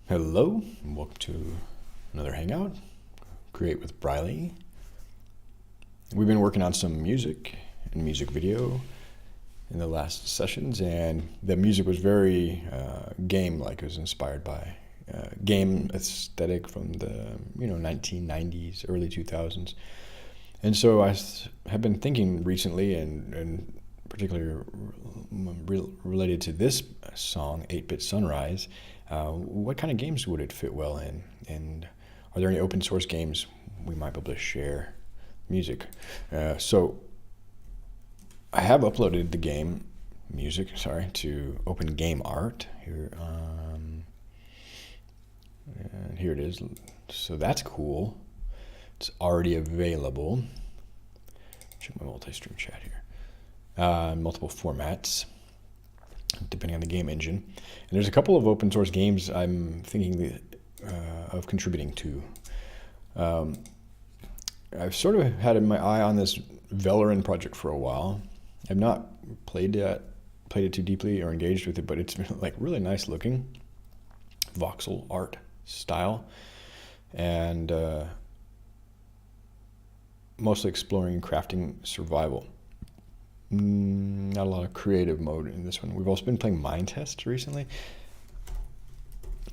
Hello, and welcome to another Hangout, Create with Briley. We've been working on some music and music video in the last sessions, and the music was very game-like. It was inspired by game aesthetic from the 1990s, early 2000s. And so have been thinking recently, and particularly related to this song, 8-Bit Sunrise, what kind of games would it fit well in? And are there any open source games we might be able to share music? So I have uploaded the game music, to Open Game Art here. And here it is. So that's cool. It's already available. Check my multi-stream chat here. Multiple formats, depending on the game engine. And there's a couple of open source games I'm thinking of contributing to. I've sort of had my eye on this Valoran project for a while. I've not played it too deeply or engaged with it, but it's like really nice looking voxel art style, and mostly exploring crafting survival. Not a lot of creative mode in this one. We've also been playing Minetest recently.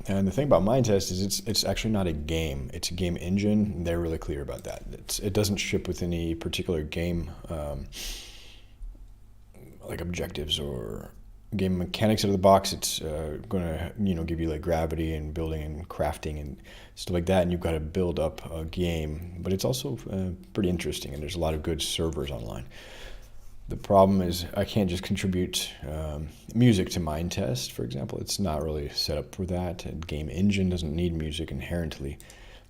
And the thing about Minetest is it's actually not a game. It's a game engine. They're really clear about that. It doesn't ship with any particular game like objectives or game mechanics out of the box. It's going to give you like gravity and building and crafting and stuff like that. And you've got to build up a game. But it's also pretty interesting, and there's a lot of good servers online. The problem is I can't just contribute music to Minetest, for example. It's not really set up for that. A game engine doesn't need music inherently.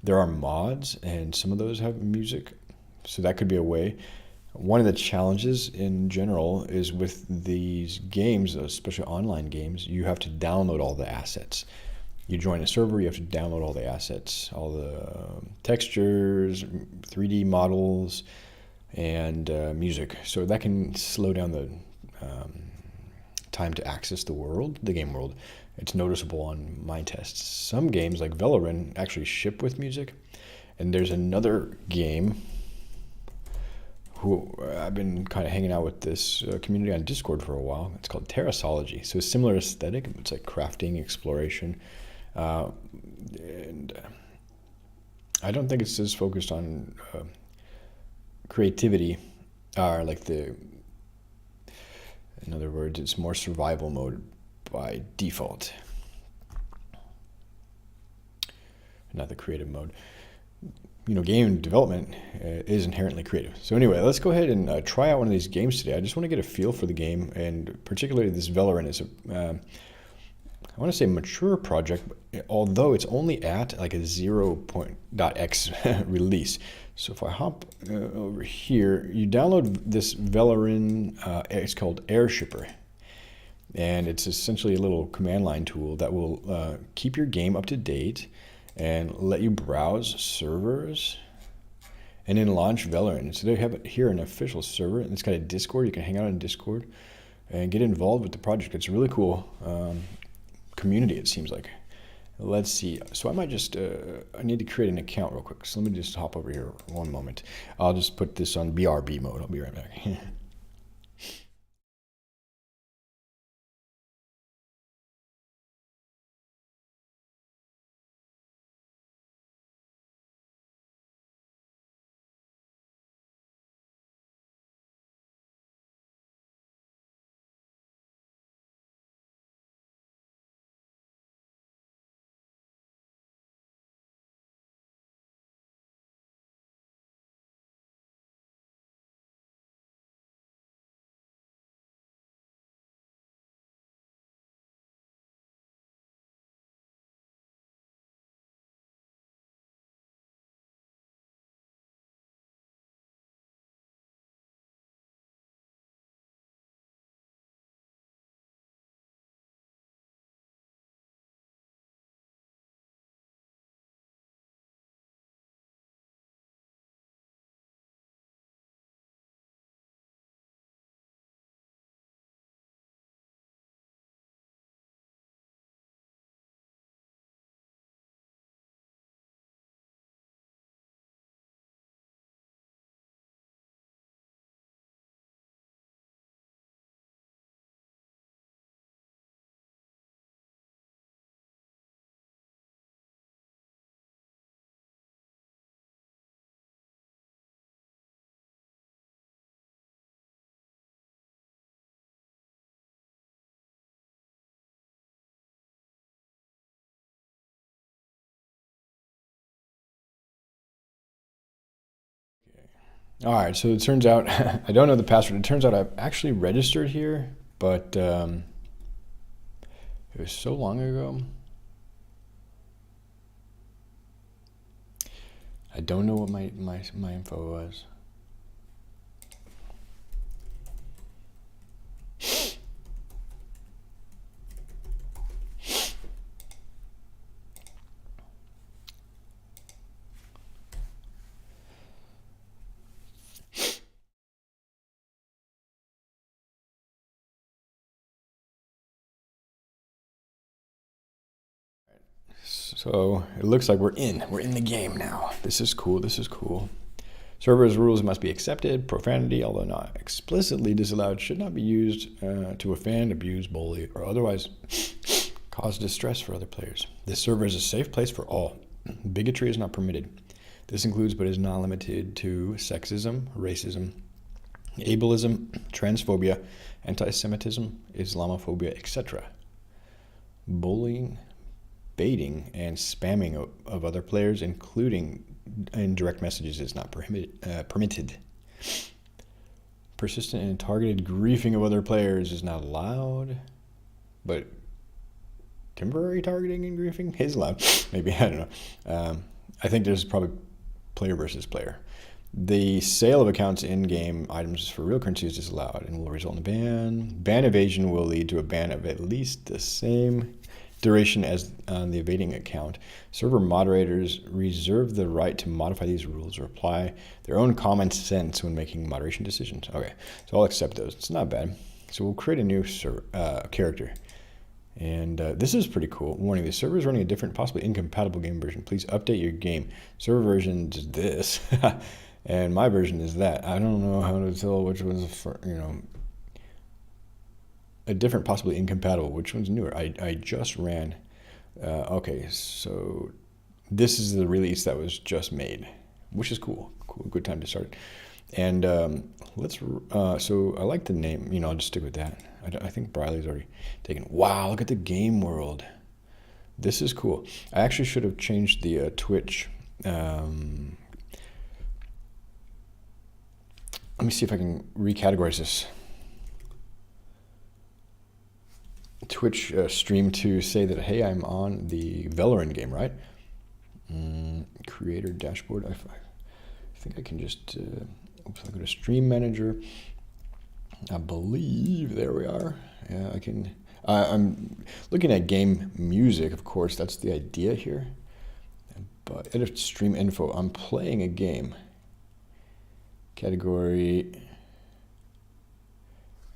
There are mods, and some of those have music, so that could be a way. One of the challenges in general is with these games, especially online games, you have to download all the assets. You join a server, you have to download all the assets, all the textures, 3D models, and music. So that can slow down the time to access the game world. It's noticeable on Minetest. Some games like Valoran actually ship with music. And there's another game who I've been kind of hanging out with this community on Discord for a while. It's called Terrasology. So a similar aesthetic. It's like crafting, exploration. And I don't think it's as focused on creativity, are like in other words, it's more survival mode by default, not the creative mode. Game development is inherently creative. So anyway, let's go ahead and try out one of these games today. I just want to get a feel for the game, and particularly this Valoran is I want to say mature project, although it's only at like a 0.x release. So if I hop over here, you download this Valoran, it's called Airshipper. And it's essentially a little command line tool that will keep your game up to date and let you browse servers and then launch Valoran. So they have it here, an official server, and it's got a Discord. You can hang out on Discord and get involved with the project. It's a really cool community, it seems like. Let's see. So I might just, I need to create an account real quick. So let me just hop over here one moment. I'll just put this on BRB mode. I'll be right back. All right, so it turns out I don't know the password. It turns out I've actually registered here, but it was so long ago. I don't know what my info was. So it looks like we're in. We're in the game now. This is cool. This is cool. Server's rules must be accepted. Profanity, although not explicitly disallowed, should not be used to offend, abuse, bully, or otherwise cause distress for other players. This server is a safe place for all. Bigotry is not permitted. This includes but is not limited to sexism, racism, ableism, transphobia, anti-Semitism, Islamophobia, etc. Bullying, baiting, and spamming of other players, including in direct messages, is not permitted. Persistent and targeted griefing of other players is not allowed, but temporary targeting and griefing is allowed. Maybe, I don't know. I think there's probably player versus player. The sale of accounts in-game items for real currency is disallowed and will result in a ban. Ban evasion will lead to a ban of at least the same duration as on the evading account. Server moderators reserve the right to modify these rules or apply their own common sense when making moderation decisions. Okay, so I'll accept those. It's not bad. So we'll create a new character. And this is pretty cool. Warning, the server is running a different, possibly incompatible game version. Please update your game. Server version is this. And my version is that. I don't know how to tell which one's, a different, possibly incompatible. Which one's newer? I just ran. Okay, so this is the release that was just made, which is cool. Cool, good time to start. And so I like the name. I'll just stick with that. I think Briley's already taken. Wow, look at the game world. This is cool. I actually should have changed the Twitch. Let me see if I can recategorize this. Twitch stream to say that, hey, I'm on the Valorant game, right? Creator dashboard. I think I can just, I go to stream manager. I believe, there we are. Yeah, I can. I'm looking at game music, of course. That's the idea here. But edit stream info. I'm playing a game. Category.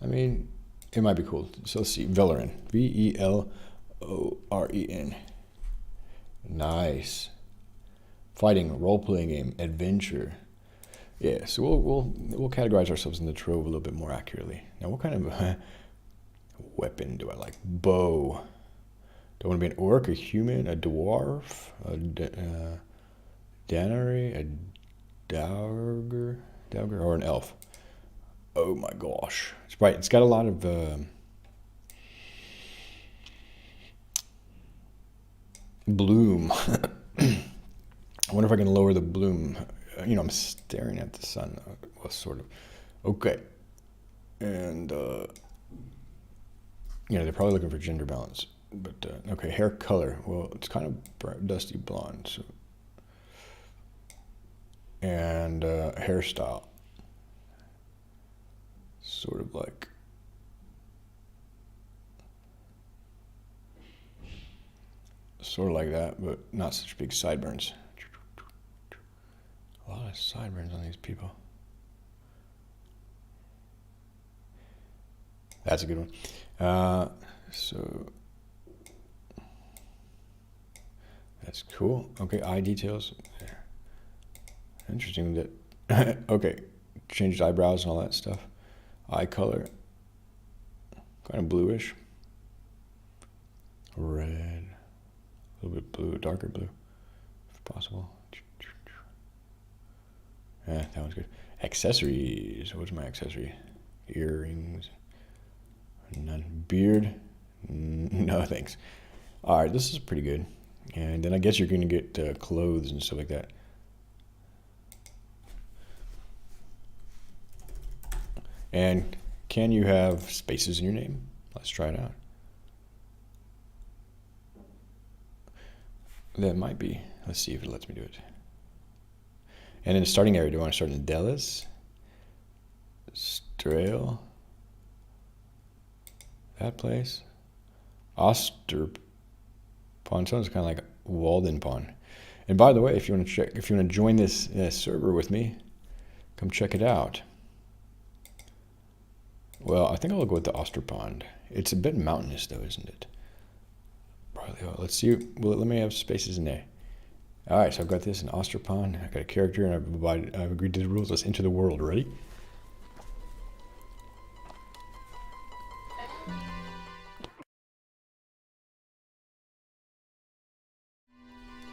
I mean, it might be cool. So let's see. Valorant. Veloren. Nice. Fighting, role-playing game, adventure. Yeah, so we'll categorize ourselves in the trove a little bit more accurately. Now, what kind of weapon do I like? Bow. Do I want to be an orc, a human, a dwarf, a danary, a dagger, or an elf? Oh my gosh, it's bright. It's got a lot of bloom. I wonder if I can lower the bloom. I'm staring at the sun. Well, sort of. Okay. And, they're probably looking for gender balance. But, okay, hair color. Well, it's kind of bright, dusty blonde. So. And hairstyle. Sort of like. Sort of like that, but not such big sideburns. A lot of sideburns on these people. That's a good one. So that's cool. Okay, eye details. There. Interesting that. Okay, changed eyebrows and all that stuff. Eye color. Kind of bluish. Red. A little bit blue, darker blue, if possible. Yeah, that one's good. Accessories. What's my accessory? Earrings. None. Beard. No, thanks. All right, this is pretty good. And then I guess you're going to get clothes and stuff like that. And can you have spaces in your name? Let's try it out. That might be. Let's see if it lets me do it. And in the starting area, do I want to start in Delis? Strail? That place? Osterpon sounds kind of like Waldenpon. And by the way, if you want to join this server with me, come check it out. Well, I think I'll go with the Osterpond. It's a bit mountainous though, isn't it? Probably. Let's see. Well, let me have spaces in there. All right, so I've got this in Osterpond. I've got a character, and I've agreed to the rules. Let's enter the world. Ready?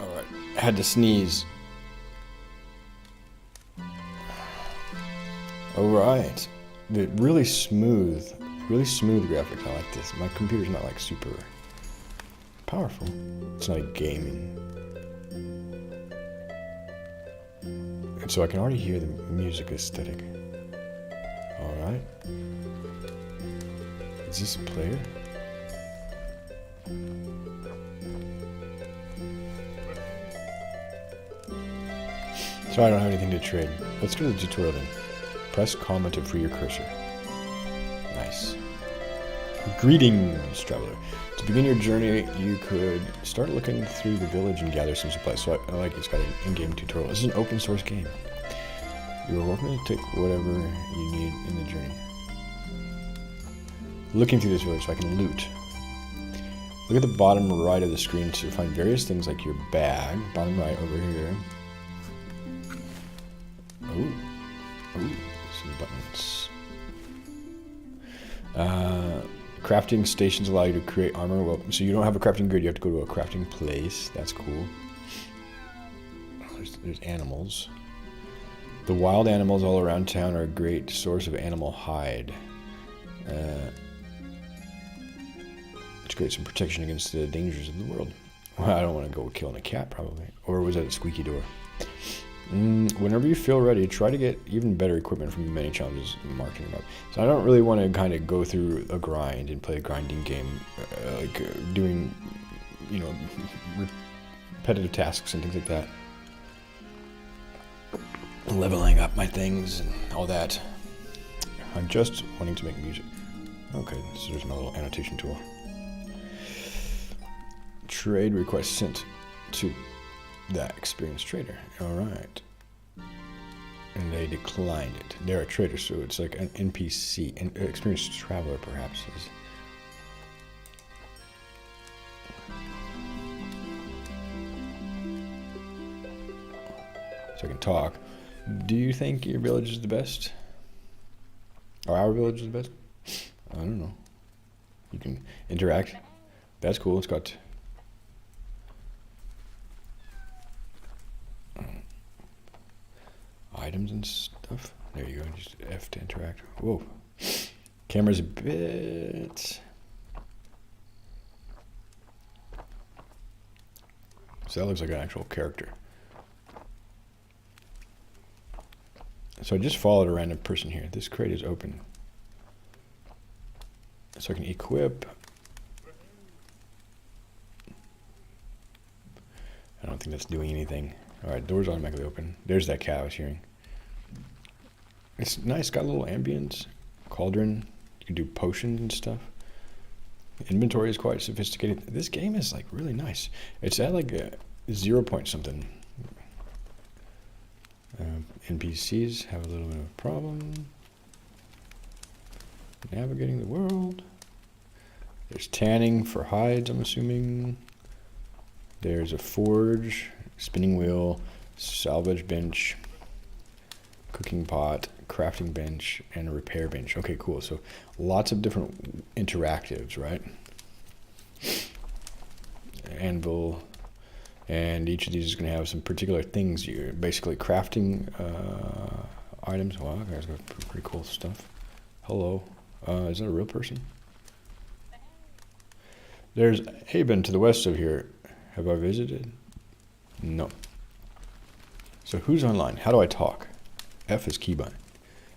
All right. I had to sneeze. All right. The really smooth graphics. I like this. My computer's not like super powerful. It's not like gaming. And so I can already hear the music aesthetic. All right. Is this a player? So I don't have anything to trade. Let's go to the tutorial then. Press comma to free your cursor. Nice. Greetings, traveler. To begin your journey, you could start looking through the village and gather some supplies. So I like it's got an in-game tutorial. This is an open source game. You are welcome to take whatever you need in the journey. Looking through this village so I can loot. Look at the bottom right of the screen to find various things like your bag. Bottom right over here. Ooh, some buttons. Crafting stations allow you to create armor. Well, so you don't have a crafting grid, you have to go to a crafting place. That's cool. There's animals. The wild animals all around town are a great source of animal hide. To create some protection against the dangers of the world. Well, I don't want to go killing a cat, probably. Or was that a squeaky door? Whenever you feel ready, try to get even better equipment from the many challenges marking them up. So I don't really want to kind of go through a grind and play a grinding game, doing, you know, repetitive tasks and things like that. Leveling up my things and all that. I'm just wanting to make music. Okay, so there's my little annotation tool. Trade request sent to that experienced trader. All right. And they declined it. They're a trader, so it's like an NPC, an experienced traveler, perhaps. So I can talk. Do you think your village is the best? Or our village is the best? I don't know. You can interact. That's cool. It's got items and stuff. There you go. Just F to interact. Whoa. Camera's a bit. So that looks like an actual character. So I just followed a random person here. This crate is open. So I can equip. I don't think that's doing anything. Alright, doors automatically open. There's that cat I was hearing. It's nice, got a little ambience. Cauldron. You can do potions and stuff. Inventory is quite sophisticated. This game is like really nice. It's at like a 0 point something. NPCs have a little bit of a problem navigating the world. There's tanning for hides, I'm assuming. There's a forge, spinning wheel, salvage bench, cooking pot, crafting bench, and a repair bench. Okay, cool. So lots of different interactives, right? Anvil. And each of these is going to have some particular things. You're basically crafting items. Wow, that guy's got pretty cool stuff. Hello. Is that a real person? There's Aben to the west of here. Have I visited? No. So who's online? How do I talk? F is key binding.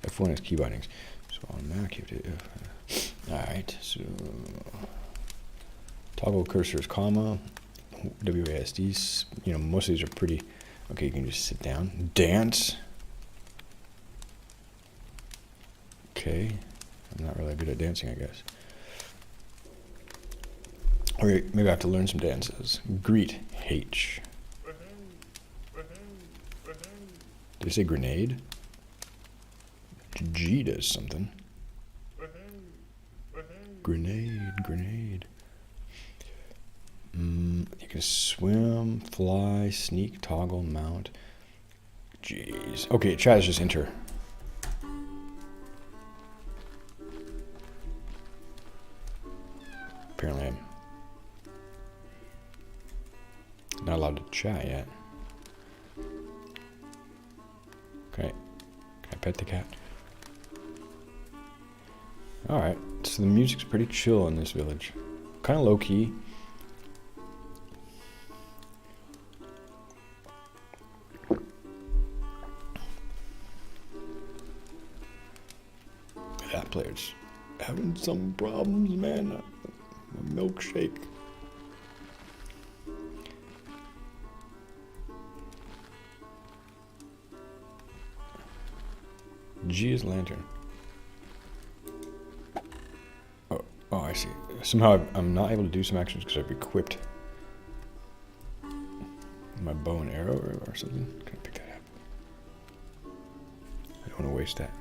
F1 is key bindings. So on Mac, you have to. Alright, so. Toggle cursors, comma. WASD. You know, most of these are pretty. Okay, you can just sit down. Dance. Okay. I'm not really good at dancing, I guess. Or maybe I have to learn some dances. Greet. H. Did they say grenade? G does something. Grenade. You can swim, fly, sneak, toggle, mount. Jeez. Okay, chat is just enter. Apparently I'm not allowed to chat yet. Okay. Can I pet the cat? Alright, so the music's pretty chill in this village. Kind of low key. That player's having some problems, man. A milkshake. G is lantern. Oh, I see. Somehow I'm not able to do some actions because I've equipped my bow and arrow or something. Can I pick that up? I don't want to waste that.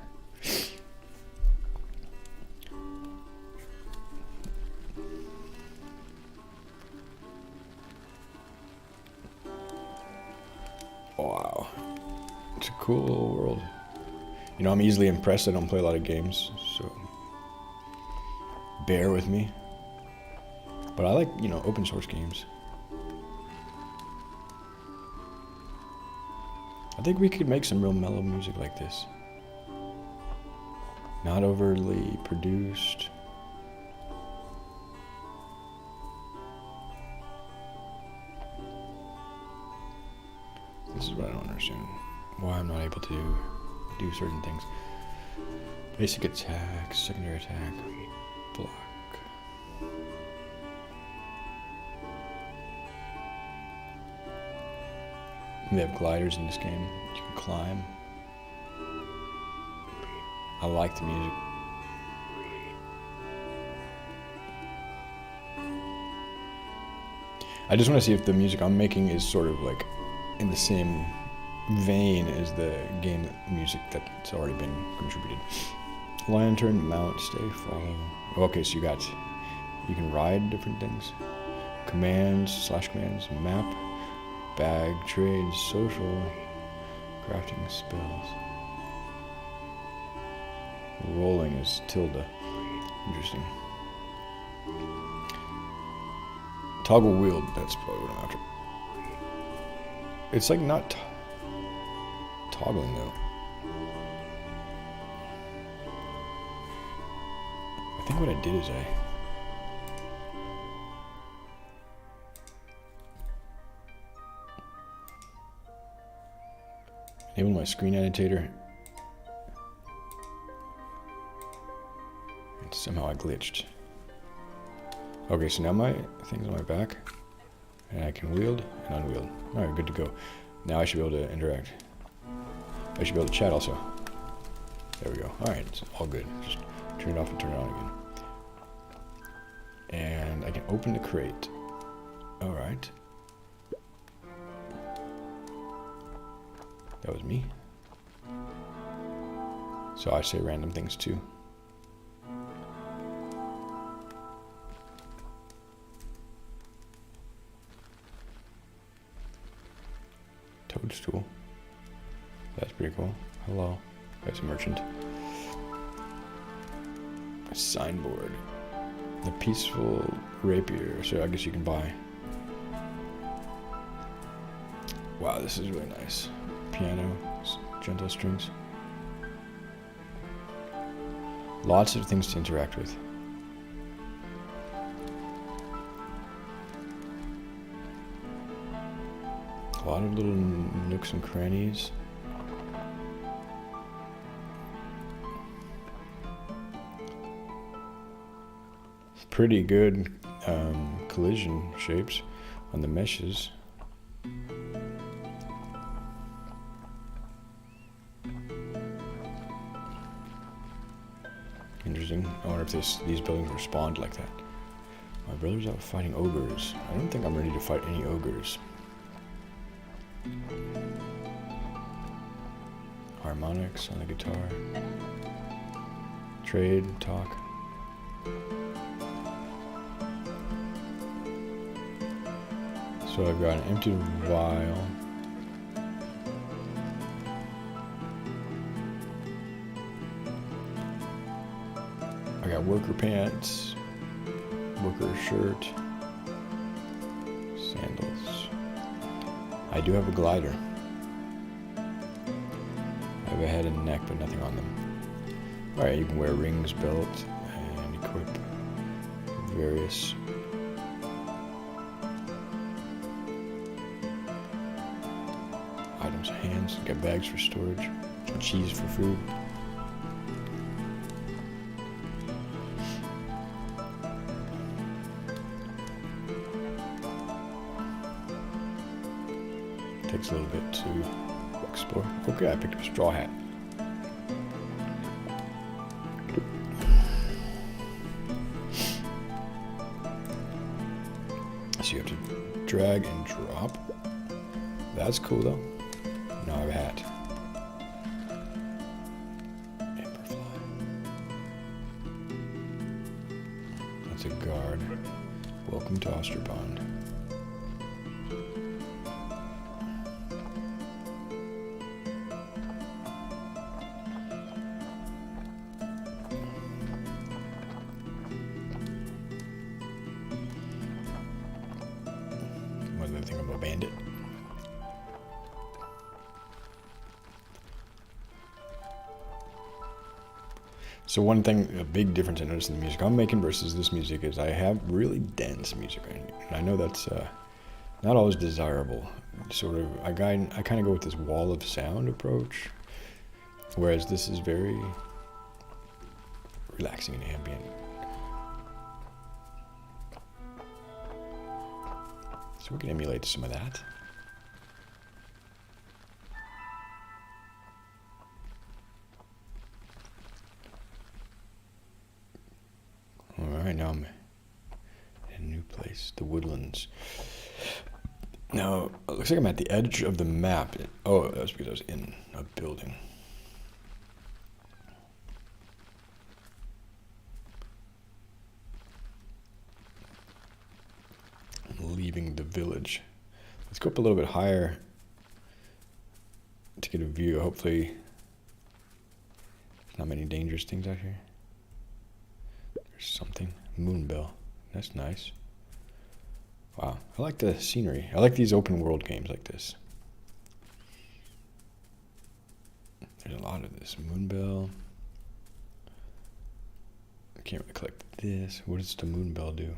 Wow. It's a cool little world. You know, I'm easily impressed. I don't play a lot of games, so bear with me. But I like, you know, open source games. I think we could make some real mellow music like this. Not overly produced. This is what I don't understand. Why I'm not able to do certain things. Basic attack, secondary attack, block. They have gliders in this game. You can climb. I like the music. I just want to see if the music I'm making is sort of like in the same vein as the game music that's already been contributed. Lantern, mount, stay, follow. Okay, so you can ride different things. Commands, /commands, map, bag, trades, social, crafting, spells. Rolling is tilde. Interesting. Toggle wield, that's probably what I'm after. It's like not toggling though. I think what I did is enable my screen annotator. And somehow I glitched. Okay, so now my thing's on my back. And I can wield and unwield. Alright, good to go. Now I should be able to interact. I should be able to chat also. There we go. Alright, it's all good. Just turn it off and turn it on again. And I can open the crate. Alright. That was me. So I say random things too. Toadstool. That's pretty cool. Hello. That's a merchant. A signboard. The peaceful rapier. So I guess you can buy. Wow, this is really nice. Piano, gentle strings. Lots of things to interact with. A lot of little nooks and crannies. pretty good collision shapes on the meshes. Interesting. I wonder if these buildings were spawned like that. My brother's out fighting ogres. I don't think I'm ready to fight any ogres. Harmonics on the guitar. Trade, talk. So I've got an empty vial. I got worker pants, worker shirt, sandals. I do have a glider. I have a head and neck, but nothing on them. Alright, you can wear rings, belt, and equip various items. Hands, got bags for storage, cheese for food. Takes a little bit to explore. Okay, I picked up a straw hat. So you have to drag and drop. That's cool though. Now I have a hat. Amberfly. That's a guard. Welcome to Osterbond. Thing of a bandit. So one thing, a big difference I noticed in the music I'm making versus this music is I have really dense music, and I know that's not always desirable. Sort of, I kind of go with this wall of sound approach, whereas this is very relaxing and ambient. So we can emulate some of that. Alright, now I'm in a new place, the Woodlands. Now, it looks like I'm at the edge of the map. Oh, that's because I was in a building. Leaving the village. Let's go up a little bit higher to get a view. Hopefully there's not many dangerous things out here. There's something. Moonbell. That's nice. Wow. I like the scenery. I like these open world games like this. There's a lot of this. Moonbell. I can't really collect this. What does the Moonbell do?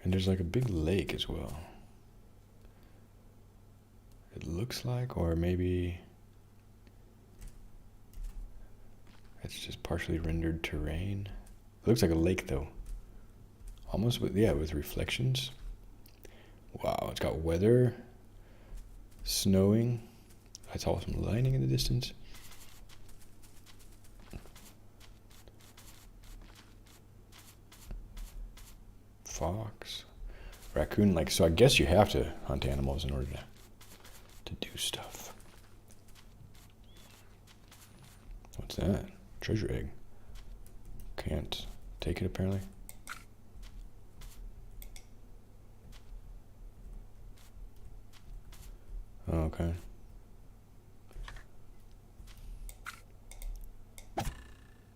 And there's like a big lake as well. It looks like, or maybe it's just partially rendered terrain. It looks like a lake though. Almost with, yeah, with reflections. Wow, it's got weather, snowing. I saw some lightning in the distance. Fox, raccoon, like, so I guess you have to hunt animals in order to do stuff. What's that? Treasure egg. Can't take it apparently. Okay.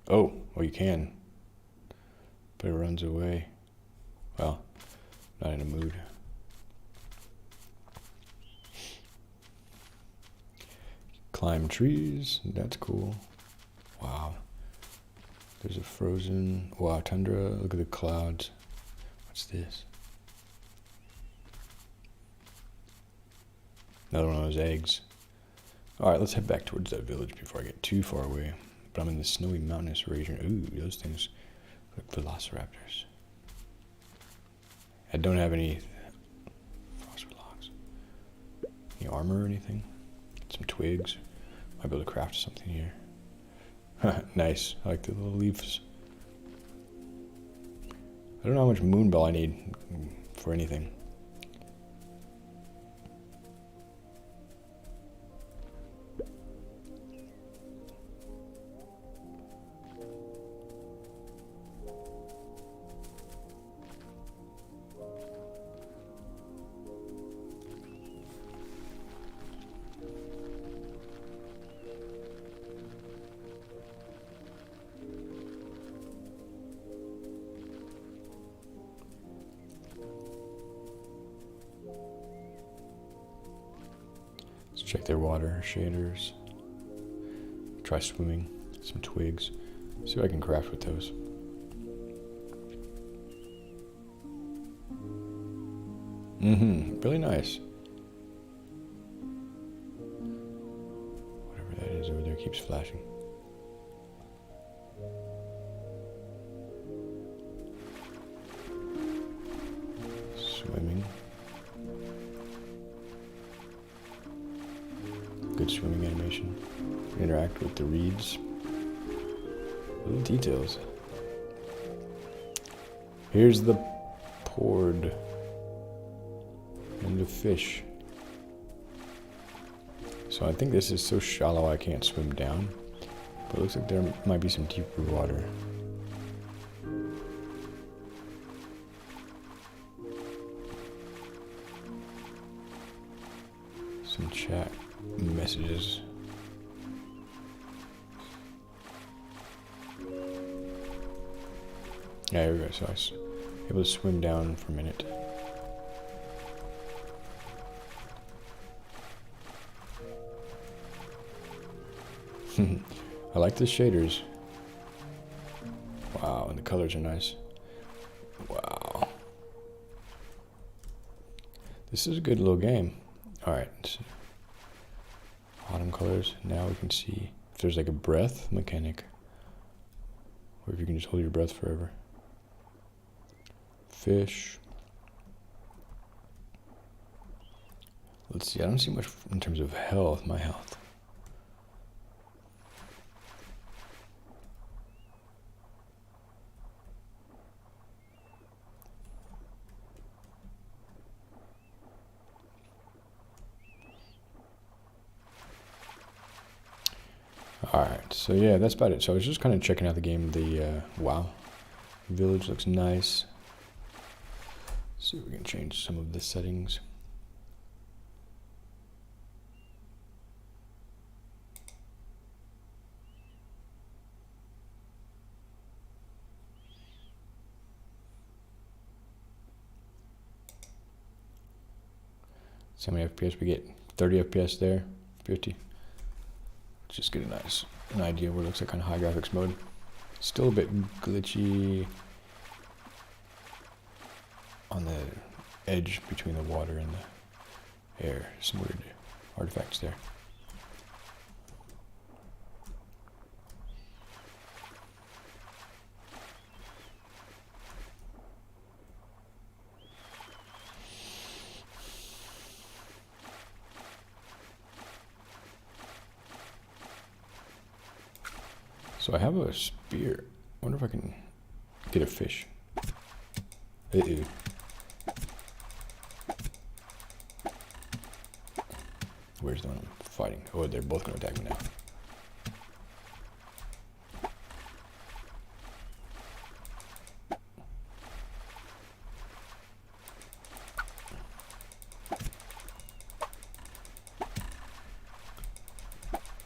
Oh, well you can. But it runs away. Well, not in a mood. Climb trees, that's cool. Wow. There's a frozen, wow, tundra, look at the clouds. What's this? Another one of those eggs. Alright, let's head back towards that village before I get too far away. but I'm in the snowy mountainous region. Ooh, those things look like velociraptors. I don't have any phosphor logs. Any armor or anything? Some twigs. Might be able to craft something here. Nice. I like the little leaves. I don't know how much moonbell I need for anything. Check their water shaders. Try swimming. Some twigs. See what I can craft with those. Really nice. Whatever that is over there keeps flashing. Swimming. Good swimming animation. Interact with the reeds. Little details. Here's the pord. And the fish. So I think this is so shallow I can't swim down. But it looks like there might be some deeper water. Some chat messages. Yeah, here we go. So I was able to swim down for a minute. I like the shaders. Wow, and the colors are nice. Wow. This is a good little game. Alright. Autumn colors. Now we can see if there's like a breath mechanic. Or if you can just hold your breath forever. Fish. Let's see, I don't see much in terms of health, my health. Alright, so yeah, that's about it. So I was just kind of checking out the game. The, wow. Village looks nice. Let's see if we can change some of the settings. See how many FPS we get. 30 FPS there, 50. Just get an idea what it looks like on high graphics mode. Still a bit glitchy on the edge between the water and the air. Some weird artifacts there. So I have a spear. I wonder if I can get a fish. Uh-oh. Where's the one I'm fighting? Oh, they're both going to attack me now.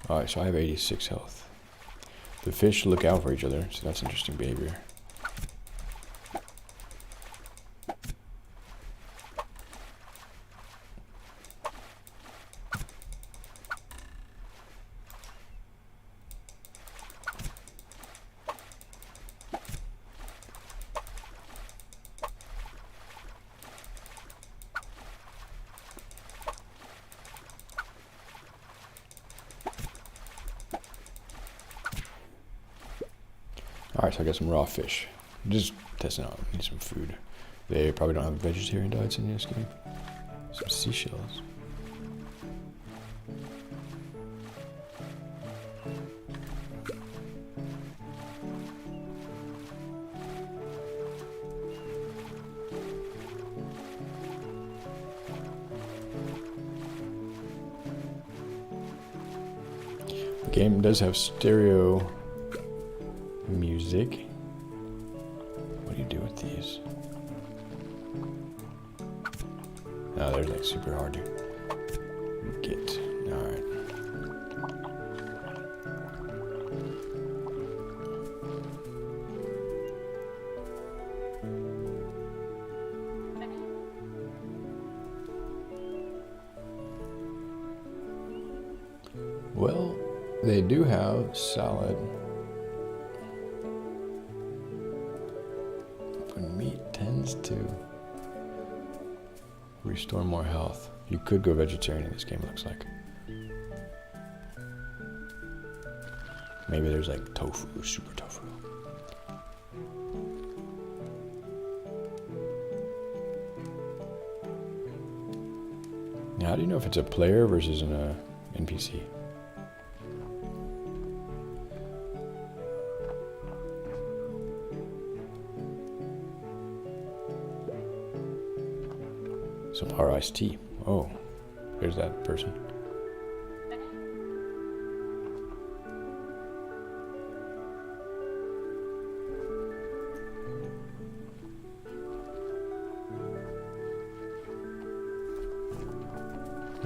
Alright, so I have 86 health. The fish look out for each other, so that's interesting behavior. Alright, so I got some raw fish. Just testing out. Need some food. They probably don't have vegetarian diets in this game. Some seashells. The game does have stereo music. What do you do with these? Oh, they're like super hard to get. Alright. Well, they do have salad. But meat tends to restore more health. You could go vegetarian in this game, it looks like. Maybe there's like tofu or super tofu. Now, how do you know if it's a player versus an NPC? Some iced tea. Oh, there's that person.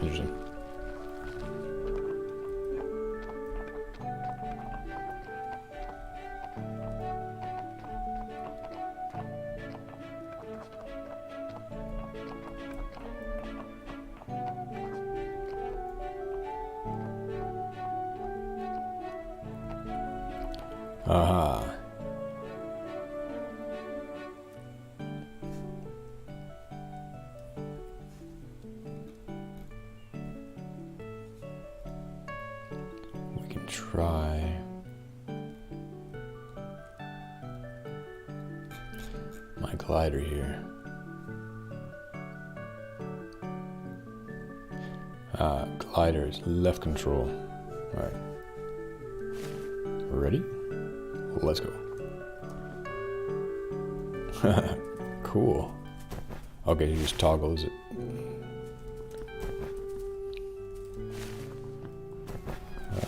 Interesting. Aha. We can try my glider here. Gliders, left control. All right. Ready? Let's go. Cool. Okay, you just toggles it.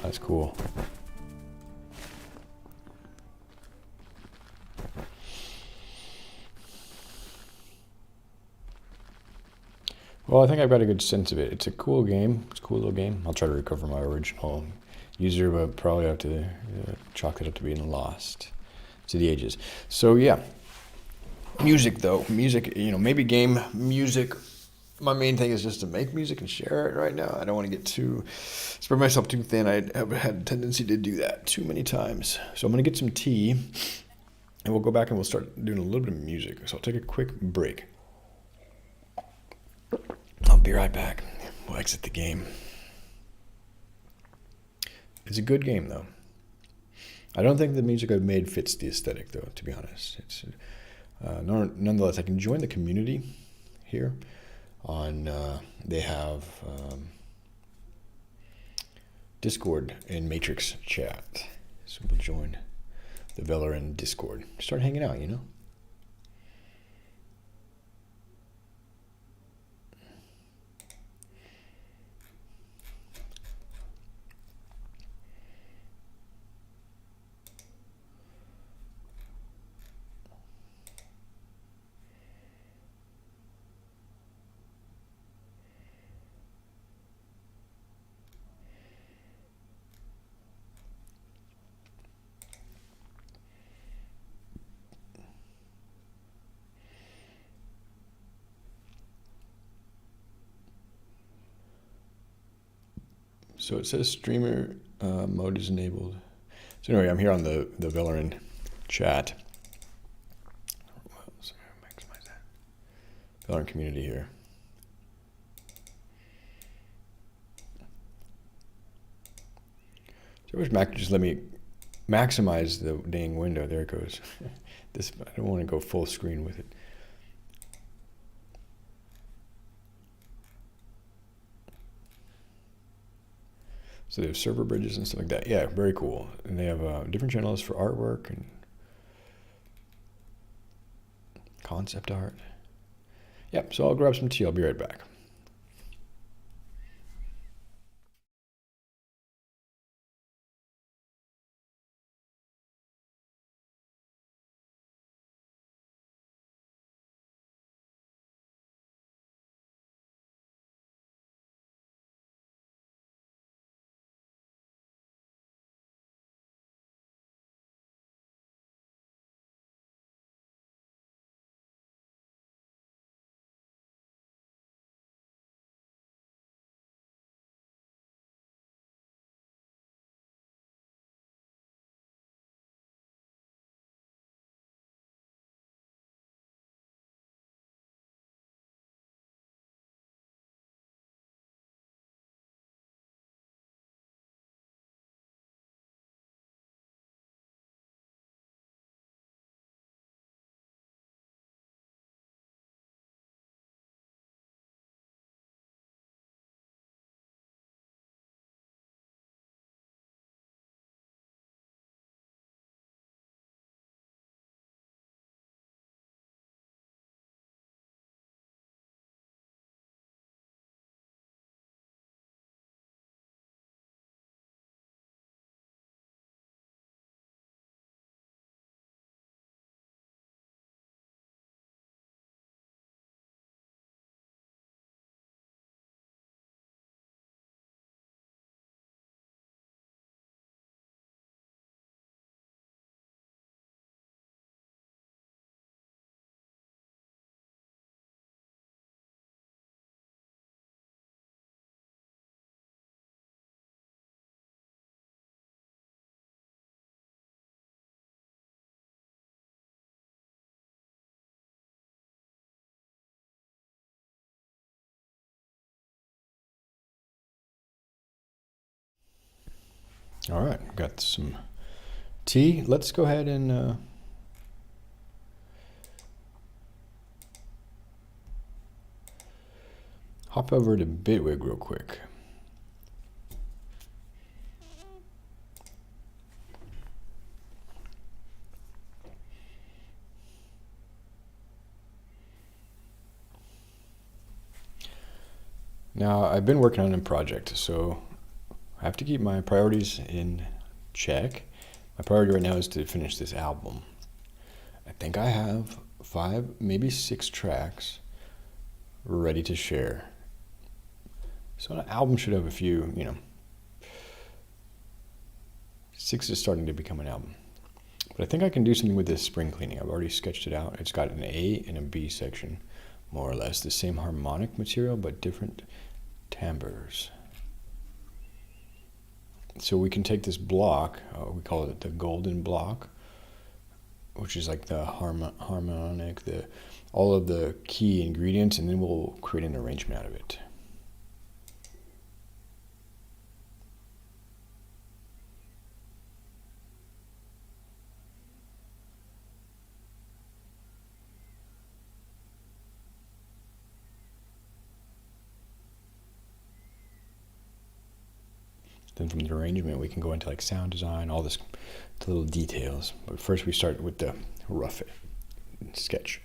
That's cool. Well, I think I've got a good sense of it. It's a cool game. It's a cool little game. I'll try to recover my original user, but probably have to chalk it up to being lost to the ages. So yeah, music though. Music, maybe game music. My main thing is just to make music and share it right now. I don't want to get spread myself too thin. I have had a tendency to do that too many times. So I'm going to get some tea, and we'll go back and we'll start doing a little bit of music. So I'll take a quick break. I'll be right back. We'll exit the game. It's a good game, though. I don't think the music I've made fits the aesthetic, though, to be honest. It's nonetheless, I can join the community here. They have Discord and Matrix chat. So we'll join the Valorant Discord. Start hanging out, So it says streamer mode is enabled. So anyway, I'm here on the Valorant chat. Maximize that. Valorant community here. So I wish Mac could just let me maximize the dang window. There it goes. This, I don't want to go full screen with it. So they have server bridges and stuff like that. Yeah, very cool. And they have different channels for artwork and concept art. Yep, so I'll grab some tea. I'll be right back. All right, got some tea. Let's go ahead and hop over to Bitwig real quick. Now, I've been working on a project, so I have to keep my priorities in check. My priority right now is to finish this album. I think I have 5, maybe 6 tracks ready to share. So an album should have a few, 6 is starting to become an album. But I think I can do something with this spring cleaning. I've already sketched it out. It's got an A and a B section, more or less. The same harmonic material, but different timbres. So we can take this block, we call it the golden block, which is like the harmonic, all of the key ingredients, and then we'll create an arrangement out of it. Then from the arrangement, we can go into like sound design, all this, the little details. But first we start with the rough sketch.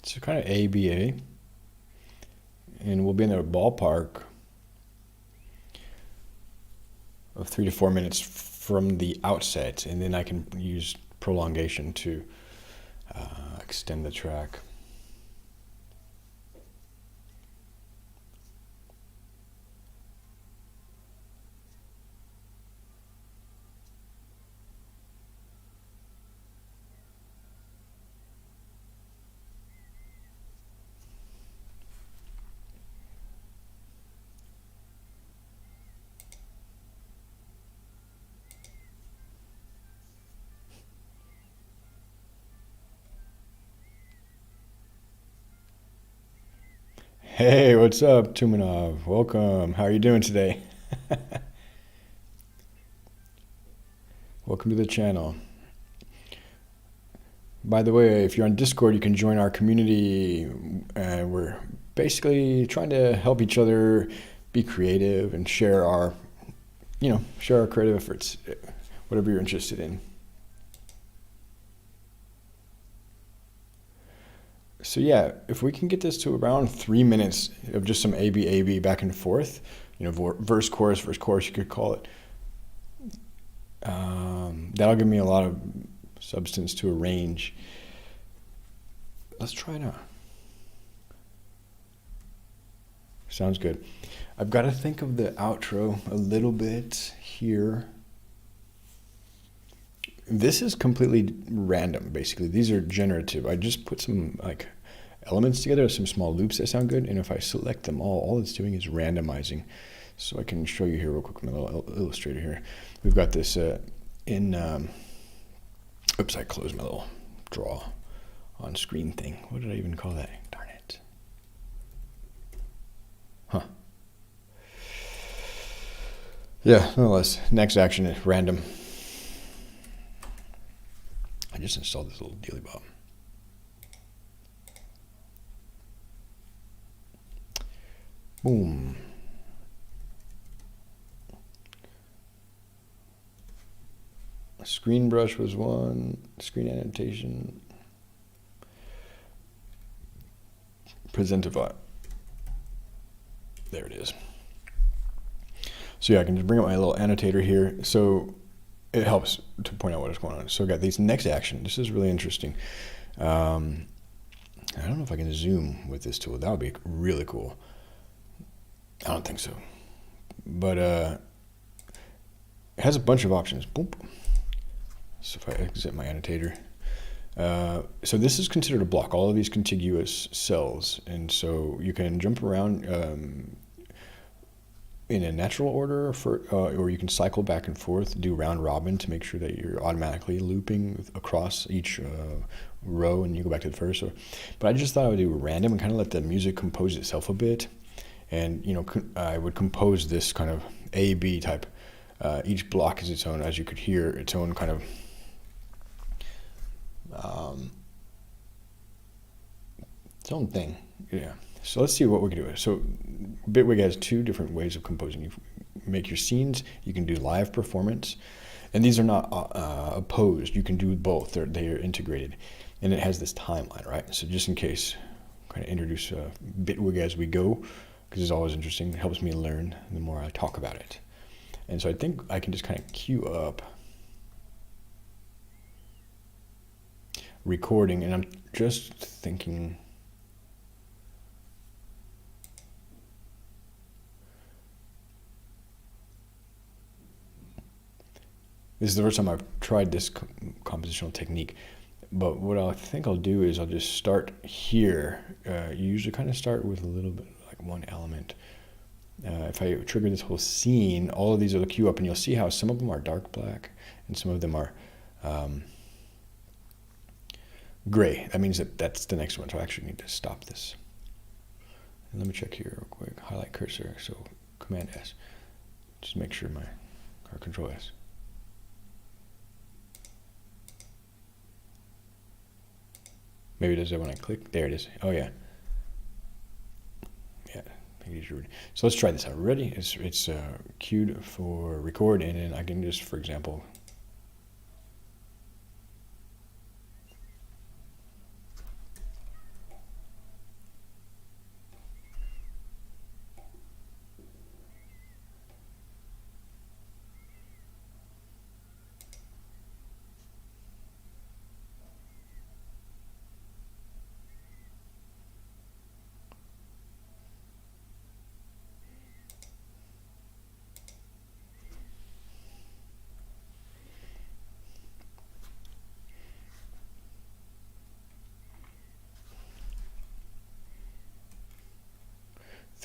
It's kind of ABA, and we'll be in the ballpark of 3 to 4 minutes from the outset, and then I can use prolongation to extend the track. Hey, what's up, Tumanov? Welcome. How are you doing today? Welcome to the channel. By the way, if you're on Discord, you can join our community. We're basically trying to help each other be creative and share our creative efforts, whatever you're interested in. So yeah, if we can get this to around 3 minutes of just some AB back and forth, verse, chorus, you could call it. That'll give me a lot of substance to arrange. Let's try now. Sounds good. I've got to think of the outro a little bit here. This is completely random, basically. These are generative. I just put some elements together, some small loops that sound good, and if I select them all it's doing is randomizing. So I can show you here real quick, my little illustrator here. We've got this oops, I closed my little draw on screen thing. What did I even call that? Darn it. Huh. Yeah, nonetheless, next action is random. I just installed this little dealy bob. Boom. Screen brush was one. Screen annotation. Presentify. There it is. So yeah, I can just bring up my little annotator here. So it helps to point out what is going on. So I got these next action. This is really interesting. I don't know if I can zoom with this tool. That would be really cool. I don't think so. But it has a bunch of options. Boop. So if I exit my annotator. So this is considered a block, all of these contiguous cells. And so you can jump around in a natural order, or you can cycle back and forth, do round robin to make sure that you're automatically looping across each row and you go back to the first. But I just thought I would do random and kind of let the music compose itself a bit. And, I would compose this kind of A-B type. Each block is its own, as you could hear, its own kind of its own thing. Yeah. So let's see what we can do. So Bitwig has two different ways of composing. You make your scenes, you can do live performance, and these are not opposed. You can do both. They are integrated. And it has this timeline, right? So just in case, kind of introduce Bitwig as we go, because it's always interesting. It helps me learn the more I talk about it. And so I think I can just kind of queue up recording, and I'm just thinking, this is the first time I've tried this compositional technique, but what I think I'll do is I'll just start here. You usually kind of start with a little bit, like one element. If I trigger this whole scene, all of these will queue up, and you'll see how some of them are dark black and some of them are gray. That means that that's the next one, so I actually need to stop this. And let me check here real quick. Highlight cursor, so Command S. Just make sure or Control S. Maybe it does that when I click. There it is. Oh yeah. Yeah. So let's try this out. Ready? It's queued for record, and then I can just, for example,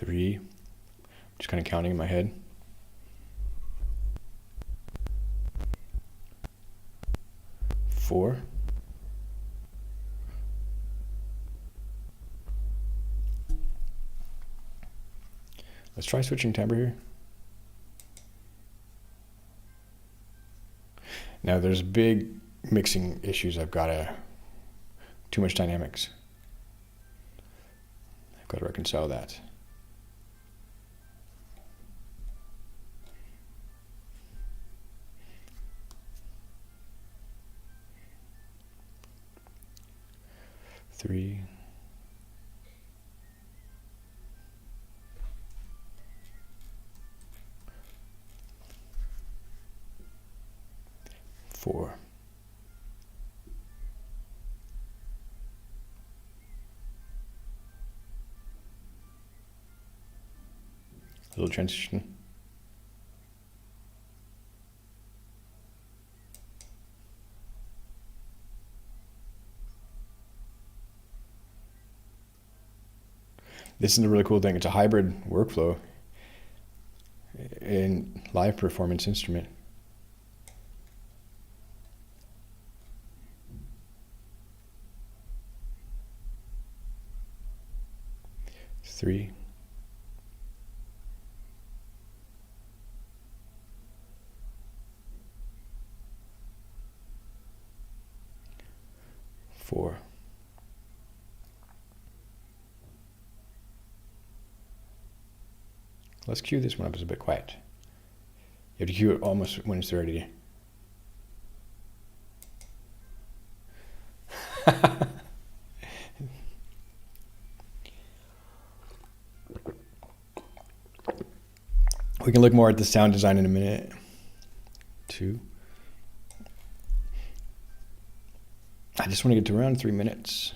3. Just kind of counting in my head. 4. Let's try switching timbre here. Now there's big mixing issues. I've got too much dynamics. I've got to reconcile that. Three. 4. A little transition. This is a really cool thing. It's a hybrid workflow in live performance instrument. Three. 4. Let's cue this one up as a bit quiet. You have to cue it almost when it's ready. We can look more at the sound design in a minute. 2. I just want to get to around 3 minutes.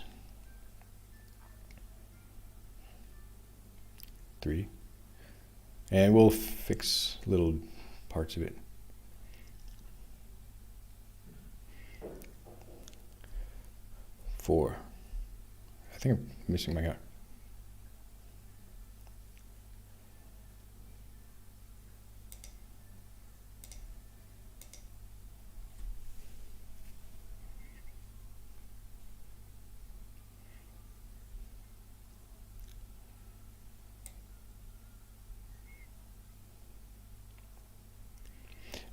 3. And we'll fix little parts of it. 4. I think I'm missing my guy.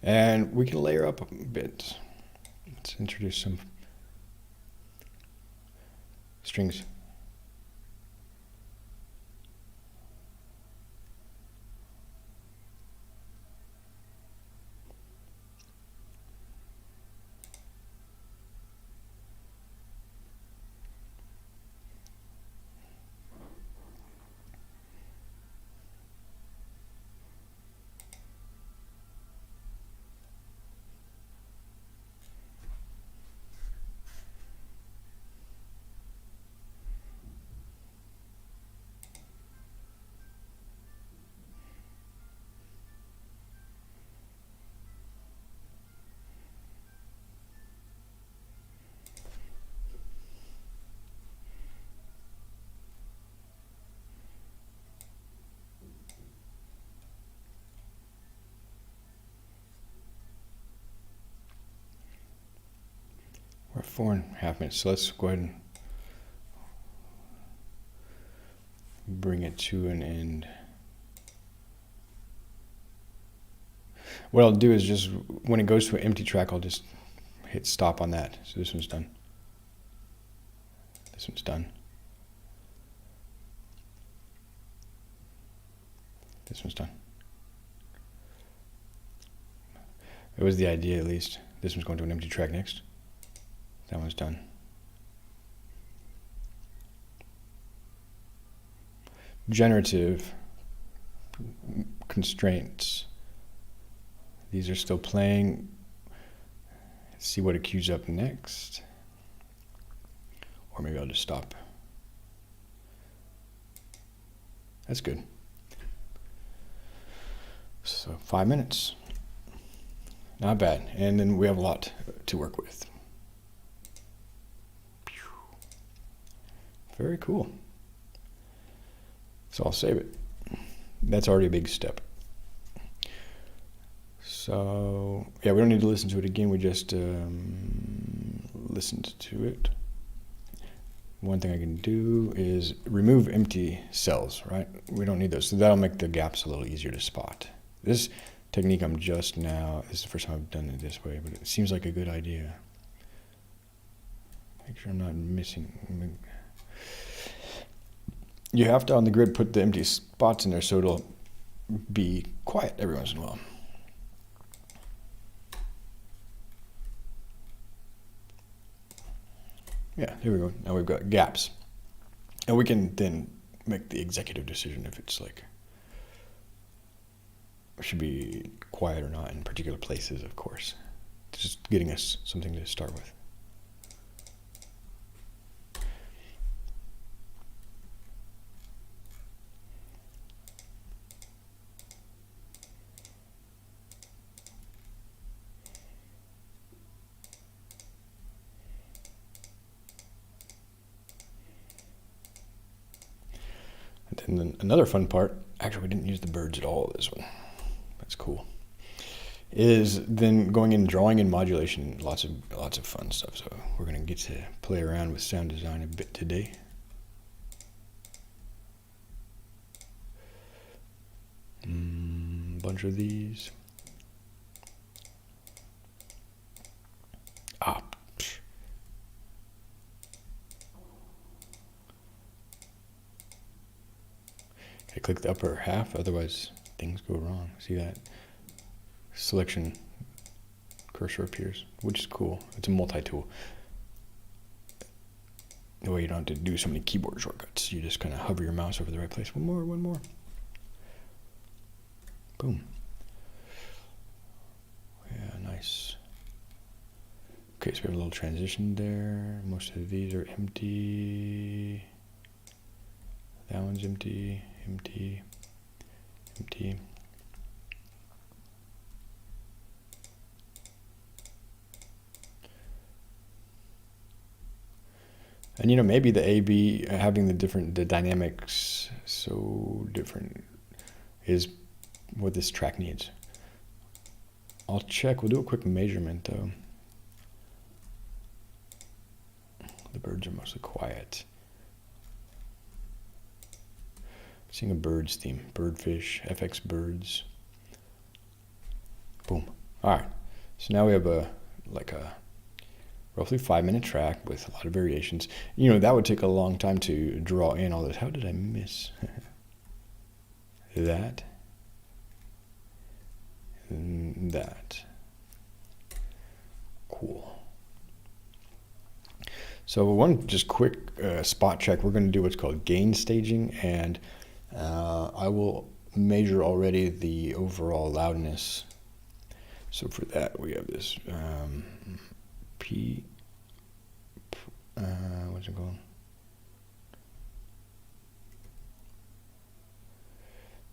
And we can layer up a bit. Let's introduce some strings. We're at 4.5 minutes, so let's go ahead and bring it to an end. What I'll do is just, when it goes to an empty track, I'll just hit stop on that. So this one's done. This one's done. This one's done. It was the idea, at least. This one's going to an empty track next. That one's done. Generative constraints. These are still playing. Let's see what it queues up next. Or maybe I'll just stop. That's good. So 5 minutes. Not bad. And then we have a lot to work with. Very cool. So I'll save it. That's already a big step. So yeah, we don't need to listen to it again. We just listened to it. One thing I can do is remove empty cells, right? We don't need those. So that'll make the gaps a little easier to spot. This technique this is the first time I've done it this way, but it seems like a good idea. Make sure I'm not missing. You have to, on the grid, put the empty spots in there so it'll be quiet every once in a while. Yeah, here we go. Now we've got gaps. And we can then make the executive decision if it's like, should be quiet or not in particular places, of course. It's just getting us something to start with. And then another fun part, actually we didn't use the birds at all this one. That's cool. Is then going in drawing and modulation, lots of fun stuff. So we're gonna get to play around with sound design a bit today. Bunch of these. I click the upper half, otherwise things go wrong. See that? Selection cursor appears, which is cool. It's a multi-tool. The way you don't have to do so many keyboard shortcuts. You just kind of hover your mouse over the right place. One more. Boom. Yeah, nice. Okay, so we have a little transition there. Most of these are empty. That one's empty. Empty. And maybe the A/B having the dynamics so different is what this track needs. I'll check. We'll do a quick measurement though. The birds are mostly quiet. Seeing a birds theme, birdfish, FX birds. Boom. All right. So now we have a roughly 5-minute track with a lot of variations. That would take a long time to draw in all this. How did I miss that? And that. Cool. So one just quick spot check. We're going to do what's called gain staging, and I will measure already the overall loudness. So for that, we have this what's it called?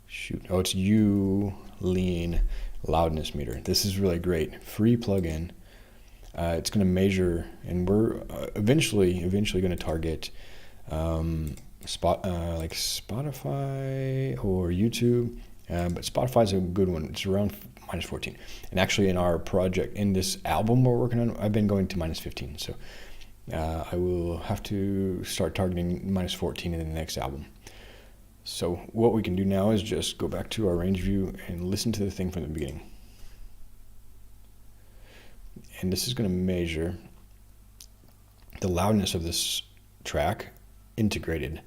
Shoot. Oh, it's U-Lean loudness meter. This is really great. Free plugin. It's going to measure, and we're eventually going to target like Spotify or YouTube, but Spotify's a good one. It's around -14. And actually in our project, in this album we're working on, I've been going to -15. So I will have to start targeting -14 in the next album. So what we can do now is just go back to our range view and listen to the thing from the beginning. And this is going to measure the loudness of this track integrated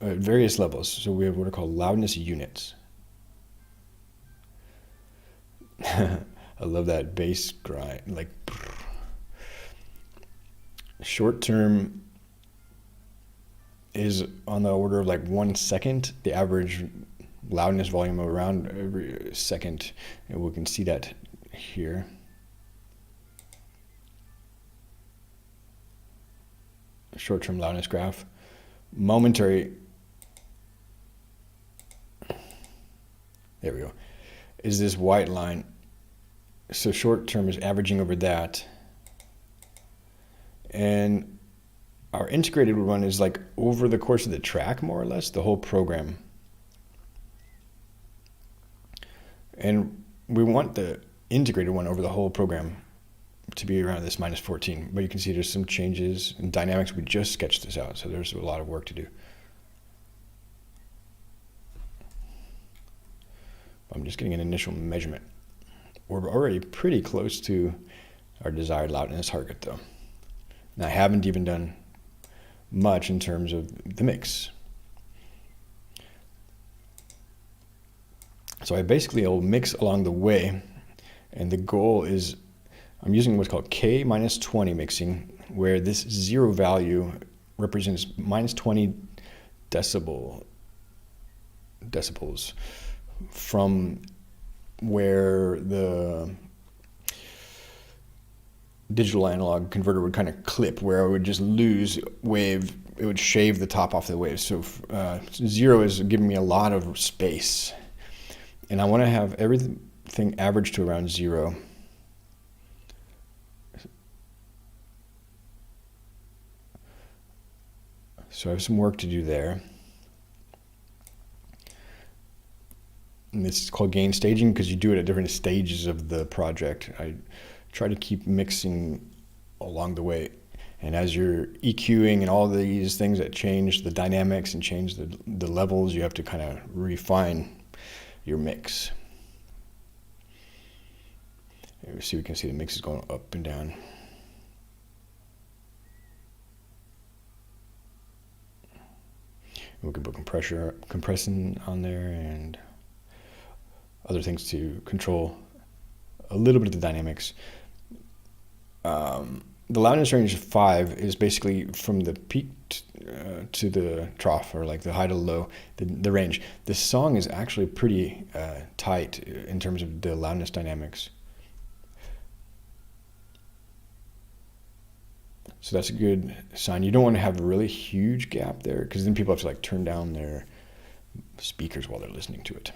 at various levels. So we have what are called loudness units. I love that bass grind, like short term is on the order of like 1 second. The average loudness volume around every second, and we can see that here. Short-term loudness graph. Momentary, there we go, is this white line. So short-term is averaging over that. And our integrated one is like over the course of the track, more or less, the whole program. And we want the integrated one over the whole program to be around this -14. But you can see there's some changes in dynamics. We just sketched this out, so there's a lot of work to do. I'm just getting an initial measurement. We're already pretty close to our desired loudness target though. And I haven't even done much in terms of the mix. So I will mix along the way, and the goal is I'm using what's called K -20 mixing, where this 0 value represents -20 decibels from where the digital analog converter would kind of clip, where I would just lose wave. It would shave the top off the wave. So 0 is giving me a lot of space. And I want to have everything average to around 0. So I have some work to do there. And this is called gain staging because you do it at different stages of the project. I try to keep mixing along the way. And as you're EQing and all these things that change the dynamics and change the levels, you have to kind of refine your mix. We can see the mix is going up and down. We can put compression on there and other things to control a little bit of the dynamics. The loudness range of 5 is basically from the peak to the trough, or like the high to low, the range. This song is actually pretty tight in terms of the loudness dynamics. So that's a good sign. You don't want to have a really huge gap there, because then people have to like turn down their speakers while they're listening to it.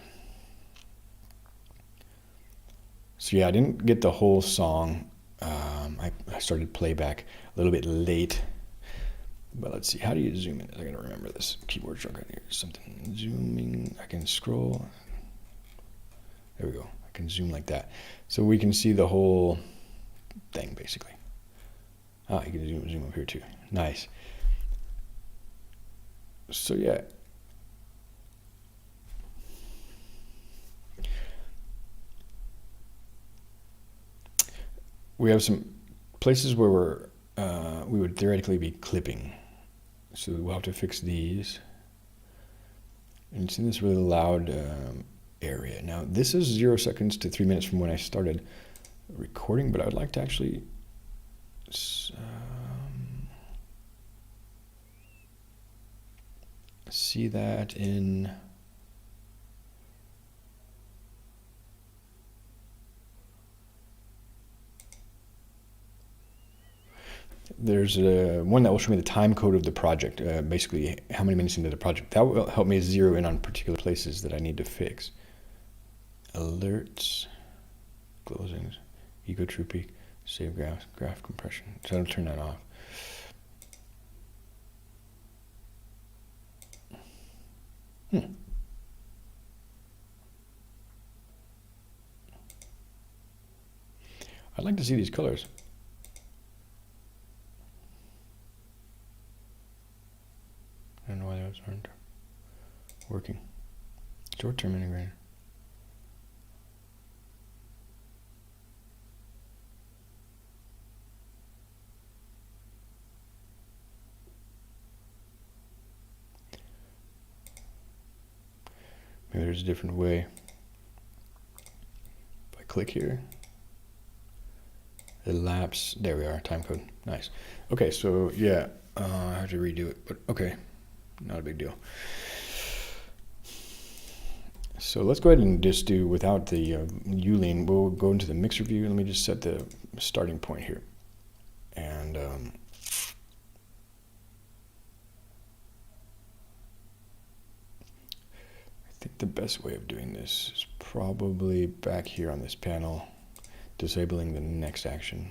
So yeah, I didn't get the whole song. I started playback a little bit late, but let's see. How do you zoom in? I gotta remember this keyboard shortcut here. Something zooming. I can scroll. There we go. I can zoom like that, so we can see the whole thing basically. Ah, you can zoom up here too. Nice. So yeah. We have some places where we would theoretically be clipping. So we'll have to fix these. And it's in this really loud area. Now this is 0 seconds to 3 minutes from when I started recording, but I would like to actually see that in there's one that will show me the time code of the project, basically how many minutes into the project. That will help me zero in on particular places that I need to fix. Alerts, closings, ego true peak, save graph compression. So I'll turn that off. I'd like to see these colors. I don't know why those aren't working. Short-term integrator. Maybe there's a different way. If I click here, elapse, there we are, time code, nice. Okay, so yeah, I have to redo it, but okay, not a big deal. So let's go ahead and just do without the Ulean. We'll go into the mixer view. Let me just set the starting point here. And I think the best way of doing this is probably back here on this panel, disabling the next action.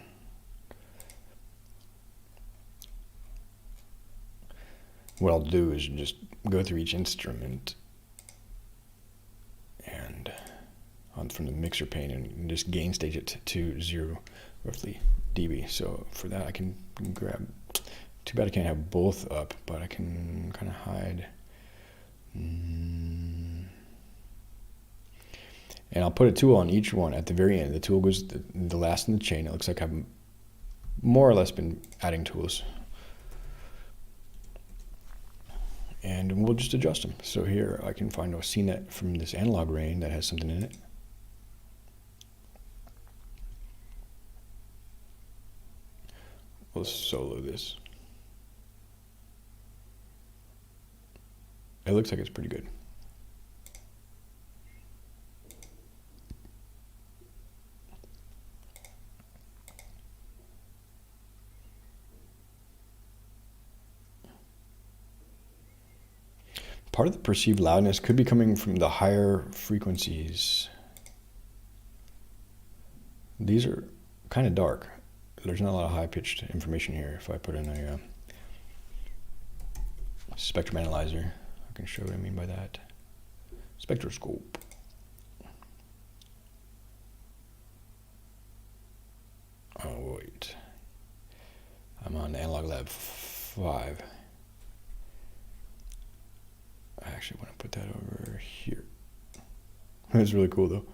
What I'll do is just go through each instrument and from the mixer pane and just gain stage it to 0 roughly dB. So for that I can grab, too bad I can't have both up, but I can kind of hide. And I'll put a tool on each one at the very end. The tool goes the last in the chain. It looks like I've more or less been adding tools. And we'll just adjust them. So here I can find a CNET from this analog rain that has something in it. We'll solo this. It looks like it's pretty good. Part of the perceived loudness could be coming from the higher frequencies. These are kind of dark. There's not a lot of high-pitched information here. If I put in a spectrum analyzer, I can show what I mean by that. Spectroscope. Oh, wait. I'm on Analog Lab 5. I actually want to put that over here. That's really cool though.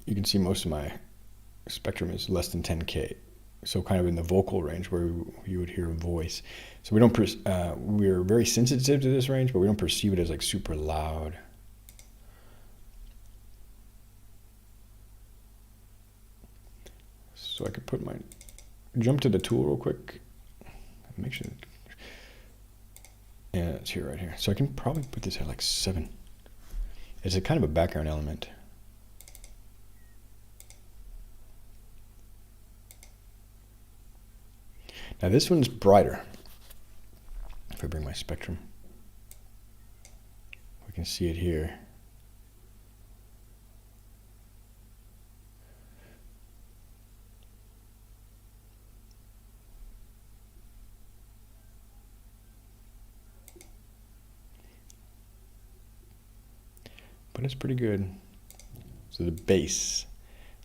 You can see most of my spectrum is less than 10K. So kind of in the vocal range where you would hear a voice. So we don't, we're very sensitive to this range, but we don't perceive it as like super loud. So I could put my, jump to the tool real quick. Make sure, yeah, it's here, right here. So I can probably put this at like 7. It's a kind of a background element. Now this one's brighter. If I bring my spectrum, we can see it here. But it's pretty good. So the bass,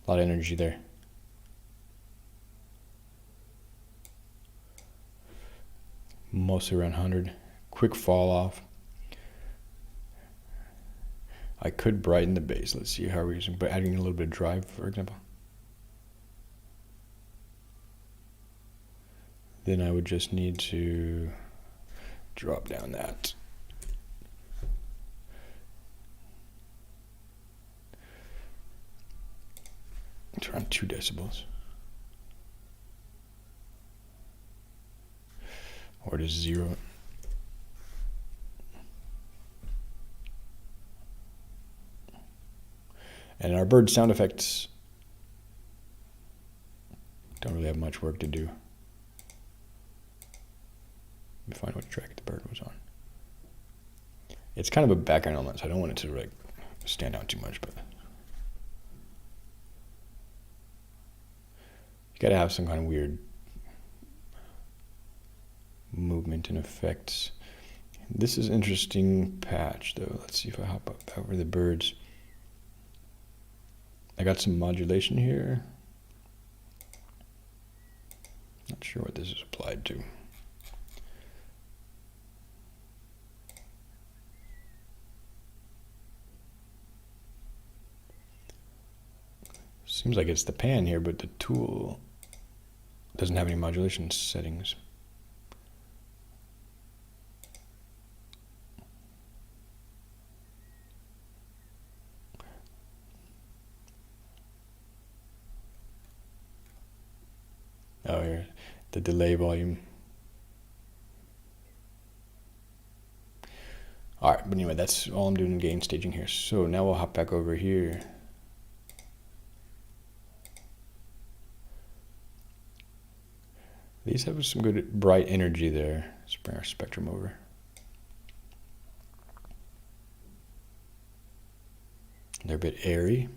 a lot of energy there. Mostly around 100. Quick fall off. I could brighten the bass. Let's see how we're using, but adding a little bit of drive, for example. Then I would just need to drop down that. It's around 2 decibels. Or just 0. And our bird sound effects don't really have much work to do. Let me find what track the bird was on. It's kind of a background element, so I don't want it to like stand out too much, but you gotta have some kind of weird movement and effects. This is interesting patch though. Let's see if I hop up over the birds. I got some modulation here. Not sure what this is applied to. Seems like it's the pan here, but the tool doesn't have any modulation settings. Oh, here, the delay volume. All right, but anyway, that's all I'm doing in gain staging here. So now we'll hop back over here. These have some good bright energy there. Let's bring our spectrum over. They're a bit airy.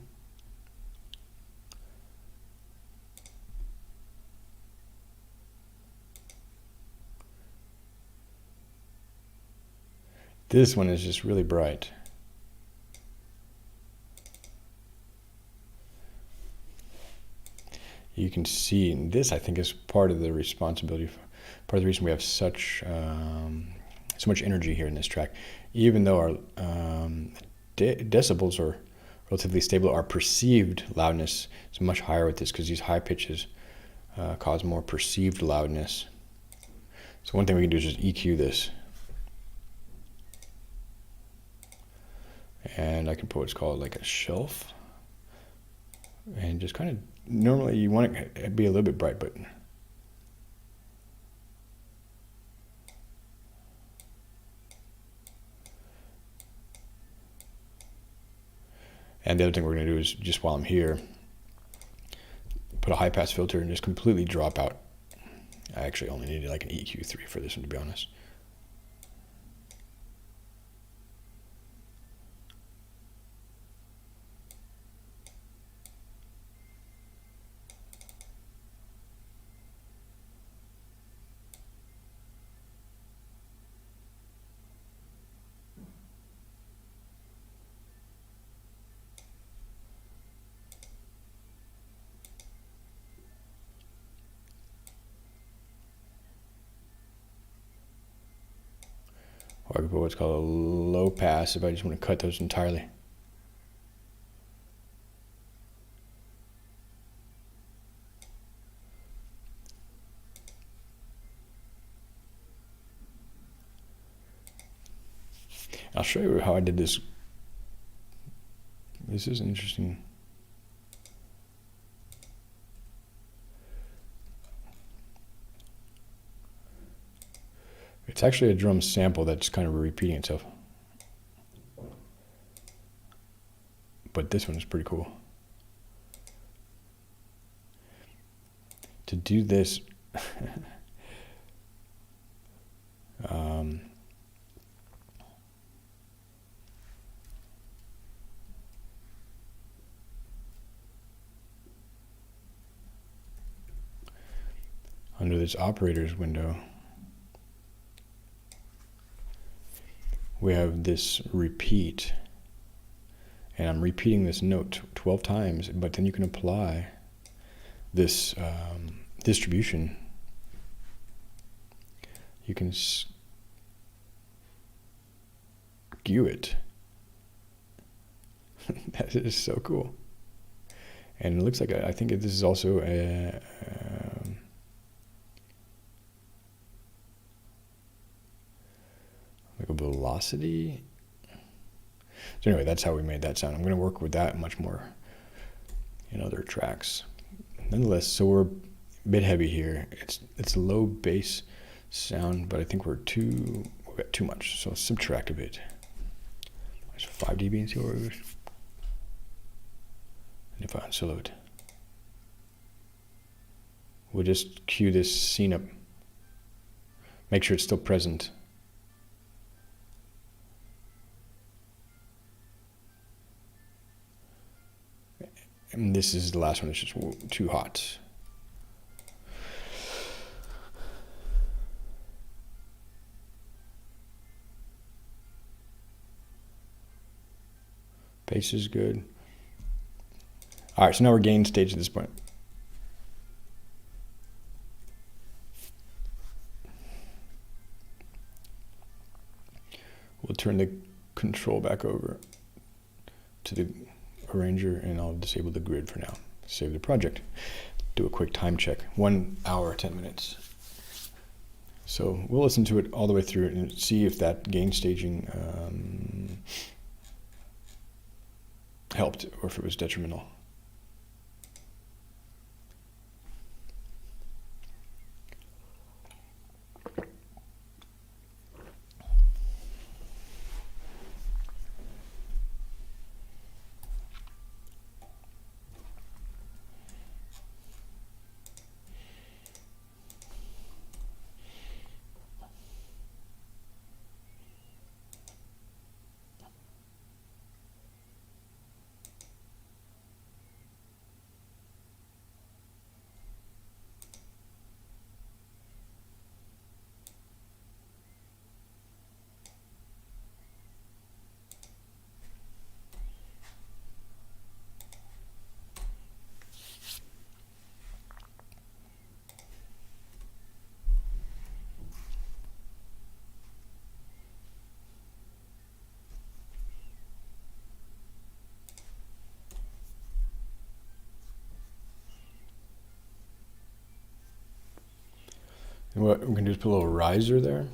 This one is just really bright. You can see, and this I think is part of the responsibility, part of the reason we have such so much energy here in this track. Even though our decibels are relatively stable, our perceived loudness is much higher with this because these high pitches cause more perceived loudness. So one thing we can do is just EQ this. And I can put what's called like a shelf. And just kind of, normally you want it to be a little bit bright, but and the other thing we're going to do is, just while I'm here, put a high pass filter and just completely drop out. I actually only needed like an EQ3 for this one, to be honest. Or I could put what's called a low pass if I just want to cut those entirely. I'll show you how I did this. This is interesting. It's actually a drum sample that's kind of repeating itself. But this one is pretty cool. To do this, under this operators window, we have this repeat, and I'm repeating this note 12 times, but then you can apply this distribution. You can skew it. That is so cool. And it looks like, I think this is also a like a velocity. So anyway, that's how we made that sound. I'm going to work with that much more in other tracks. Nonetheless, so we're a bit heavy here. It's a low bass sound, but I think we've got too much. So subtract a bit. There's 5 dB and see where it goes. And if I unsolo it, we'll just cue this scene up. Make sure it's still present. And this is the last one, it's just too hot. Bass is good. All right, so now we're gain stage at this point. We'll turn the control back over to the arranger, and I'll disable the grid for now. Save the project. Do a quick time check. 1 hour, 10 minutes. So we'll listen to it all the way through and see if that gain staging helped or if it was detrimental. And what we can do is put a little riser there.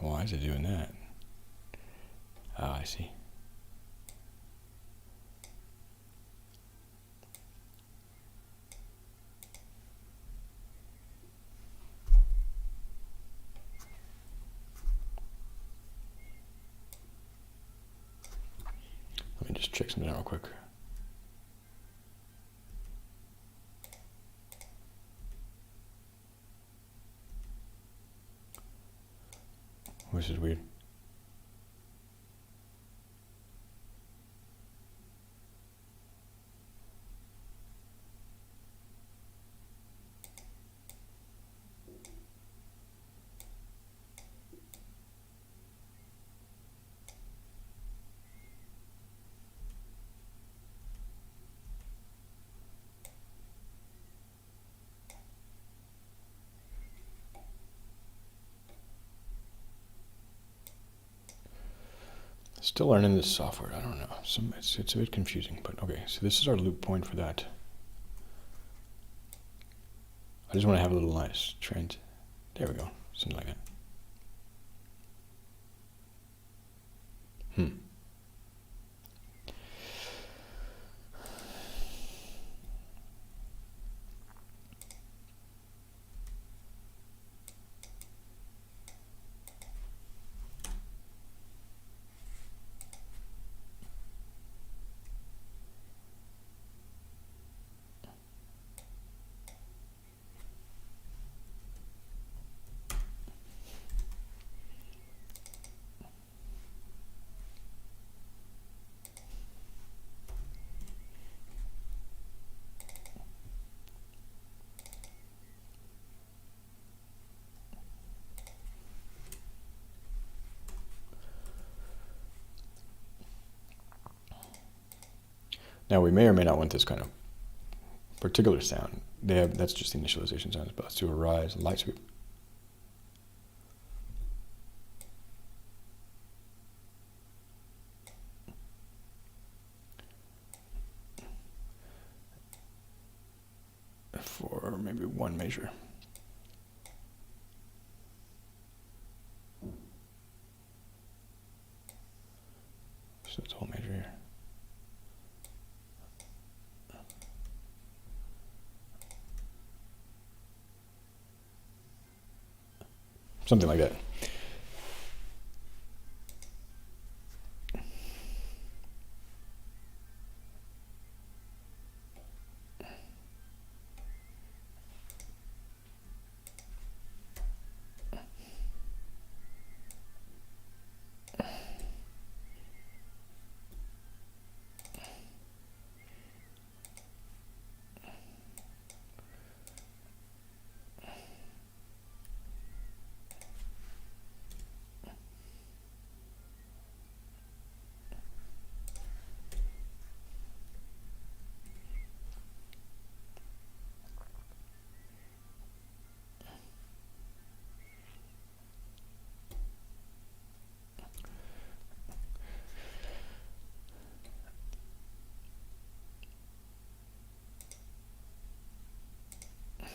Why is it doing that? Ah, I see. Let me just check something out real quick. This is weird. Still learning this software. I don't know. It's a bit confusing, but okay. So this is our loop point for that. I just want to have a little nice trend. There we go. Something like that. Now we may or may not want this kind of particular sound. That's just the initialization sounds, but let's do a rise, light sweep. For maybe one measure. So it's a whole measure here. Something like that.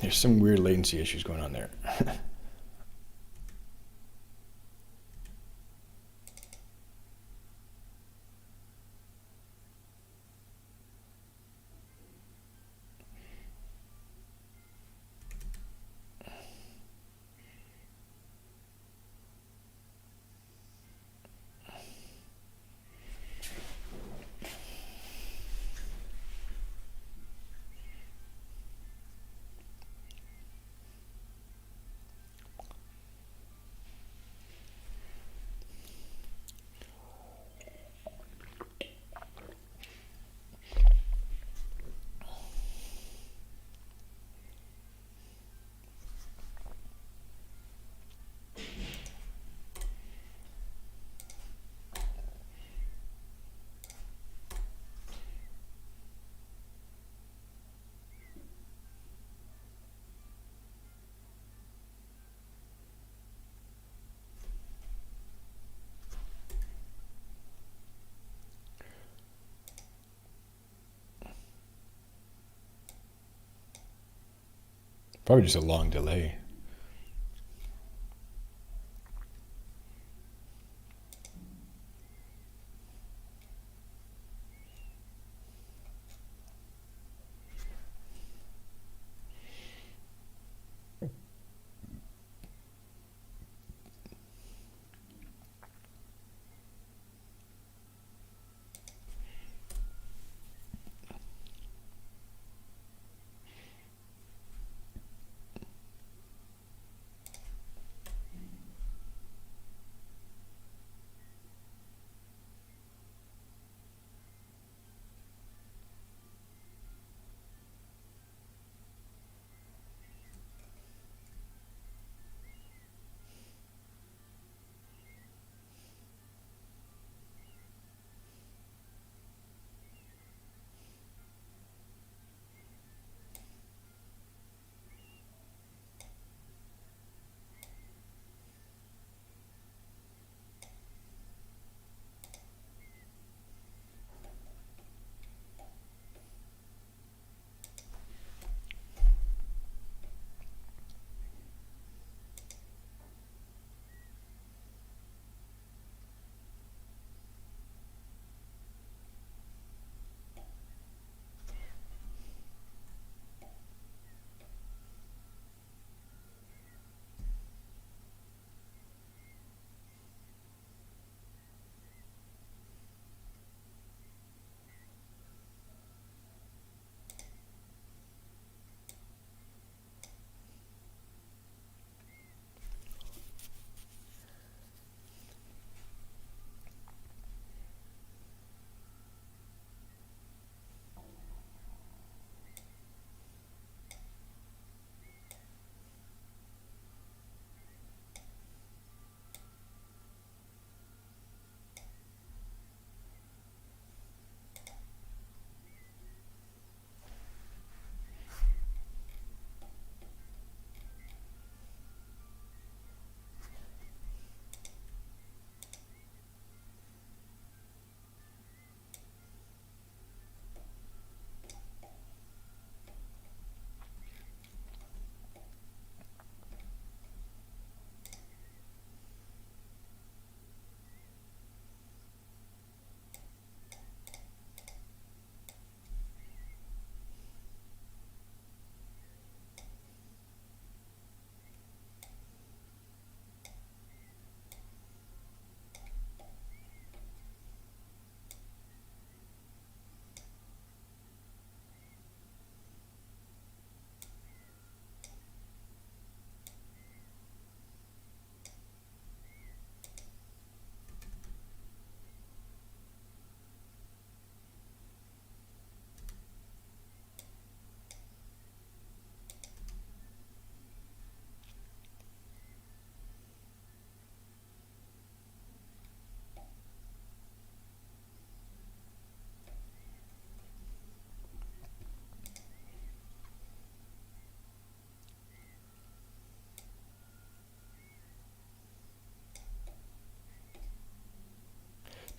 There's some weird latency issues going on there. Probably just a long delay.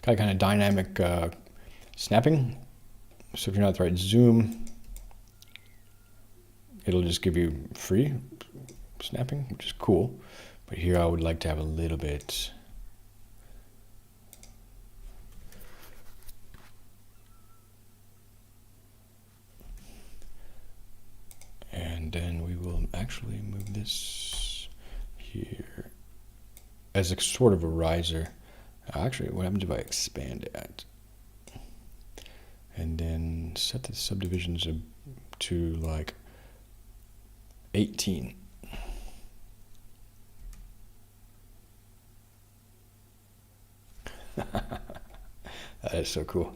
Got kind of dynamic snapping. So if you're not at the right zoom, it'll just give you free snapping, which is cool. But here I would like to have a little bit. And then we will actually move this here as a sort of a riser. Actually, what happens if I expand it? And then set the subdivisions to like 18. That is so cool.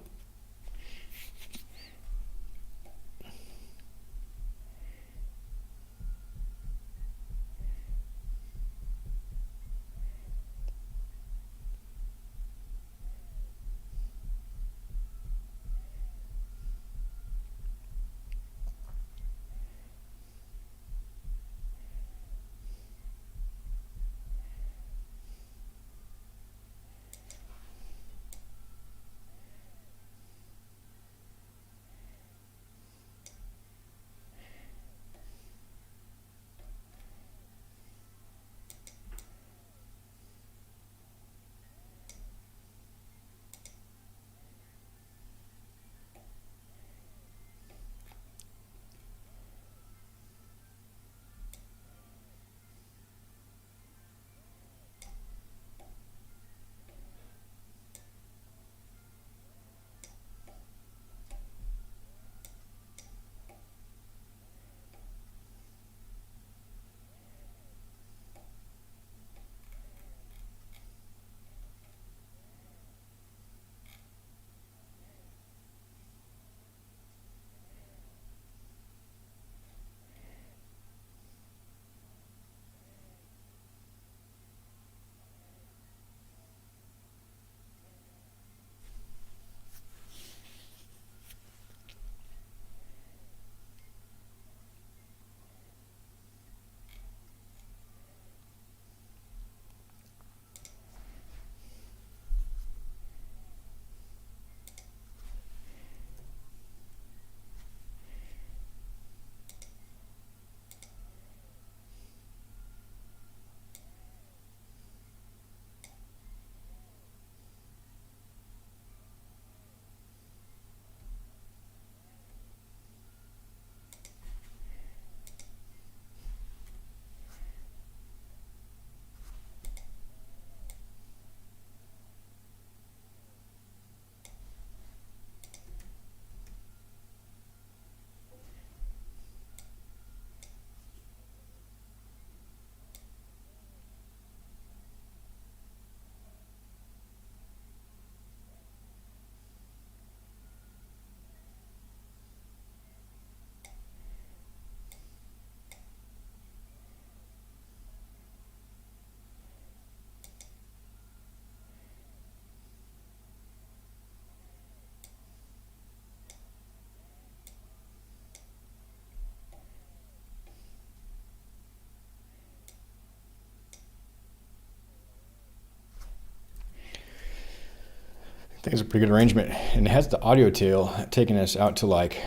I think it's a pretty good arrangement. And it has the audio tail taking us out to like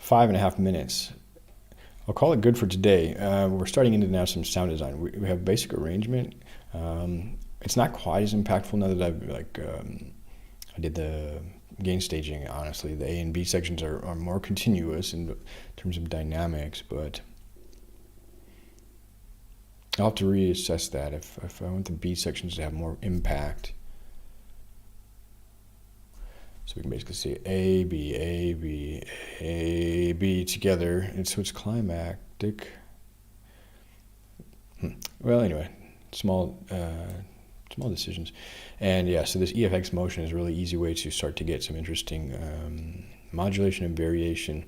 5.5 minutes. I'll call it good for today. We're starting into now some sound design. We have basic arrangement. It's not quite as impactful now that I did the gain staging. Honestly, the A and B sections are more continuous in terms of dynamics, but I'll have to reassess that if I want the B sections to have more impact. So we can basically say A, B, A, B, A, B together, and so it's climactic. Well, anyway, small decisions. And yeah, so this EFX motion is a really easy way to start to get some interesting modulation and variation,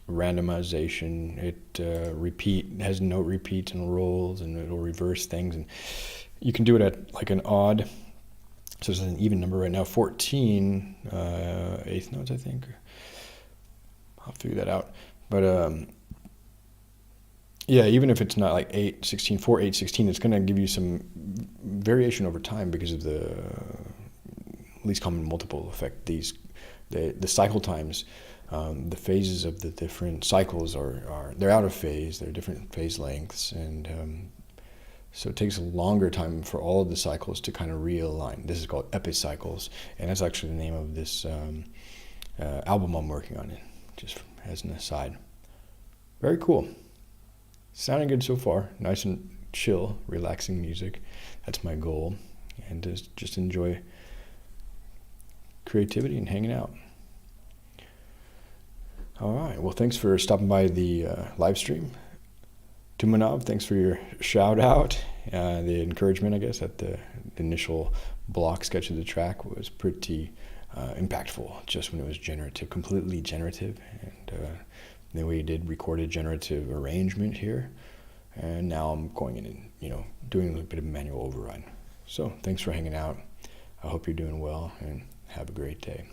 randomization. It has note repeats and rolls, and it'll reverse things, and you can do it at like an odd, so it's an even number right now, 14 eighth notes, I think. I'll figure that out. But yeah, even if it's not like 8, 16, 4, 8, 16, it's going to give you some variation over time because of the least common multiple effect. The cycle times, the phases of the different cycles they're out of phase. They're different phase lengths, and so it takes a longer time for all of the cycles to kind of realign. This is called epicycles, and that's actually the name of this album I'm working on, just as an aside. Very cool. Sounding good so far. Nice and chill, relaxing music. That's my goal. And just enjoy creativity and hanging out. All right. Well, thanks for stopping by the live stream. Tumanov, thanks for your shout out. The encouragement, I guess, at the initial block sketch of the track was pretty impactful, just when it was generative, completely generative. And then we did record a generative arrangement here. And now I'm going in and, doing a little bit of manual override. So thanks for hanging out. I hope you're doing well, and have a great day.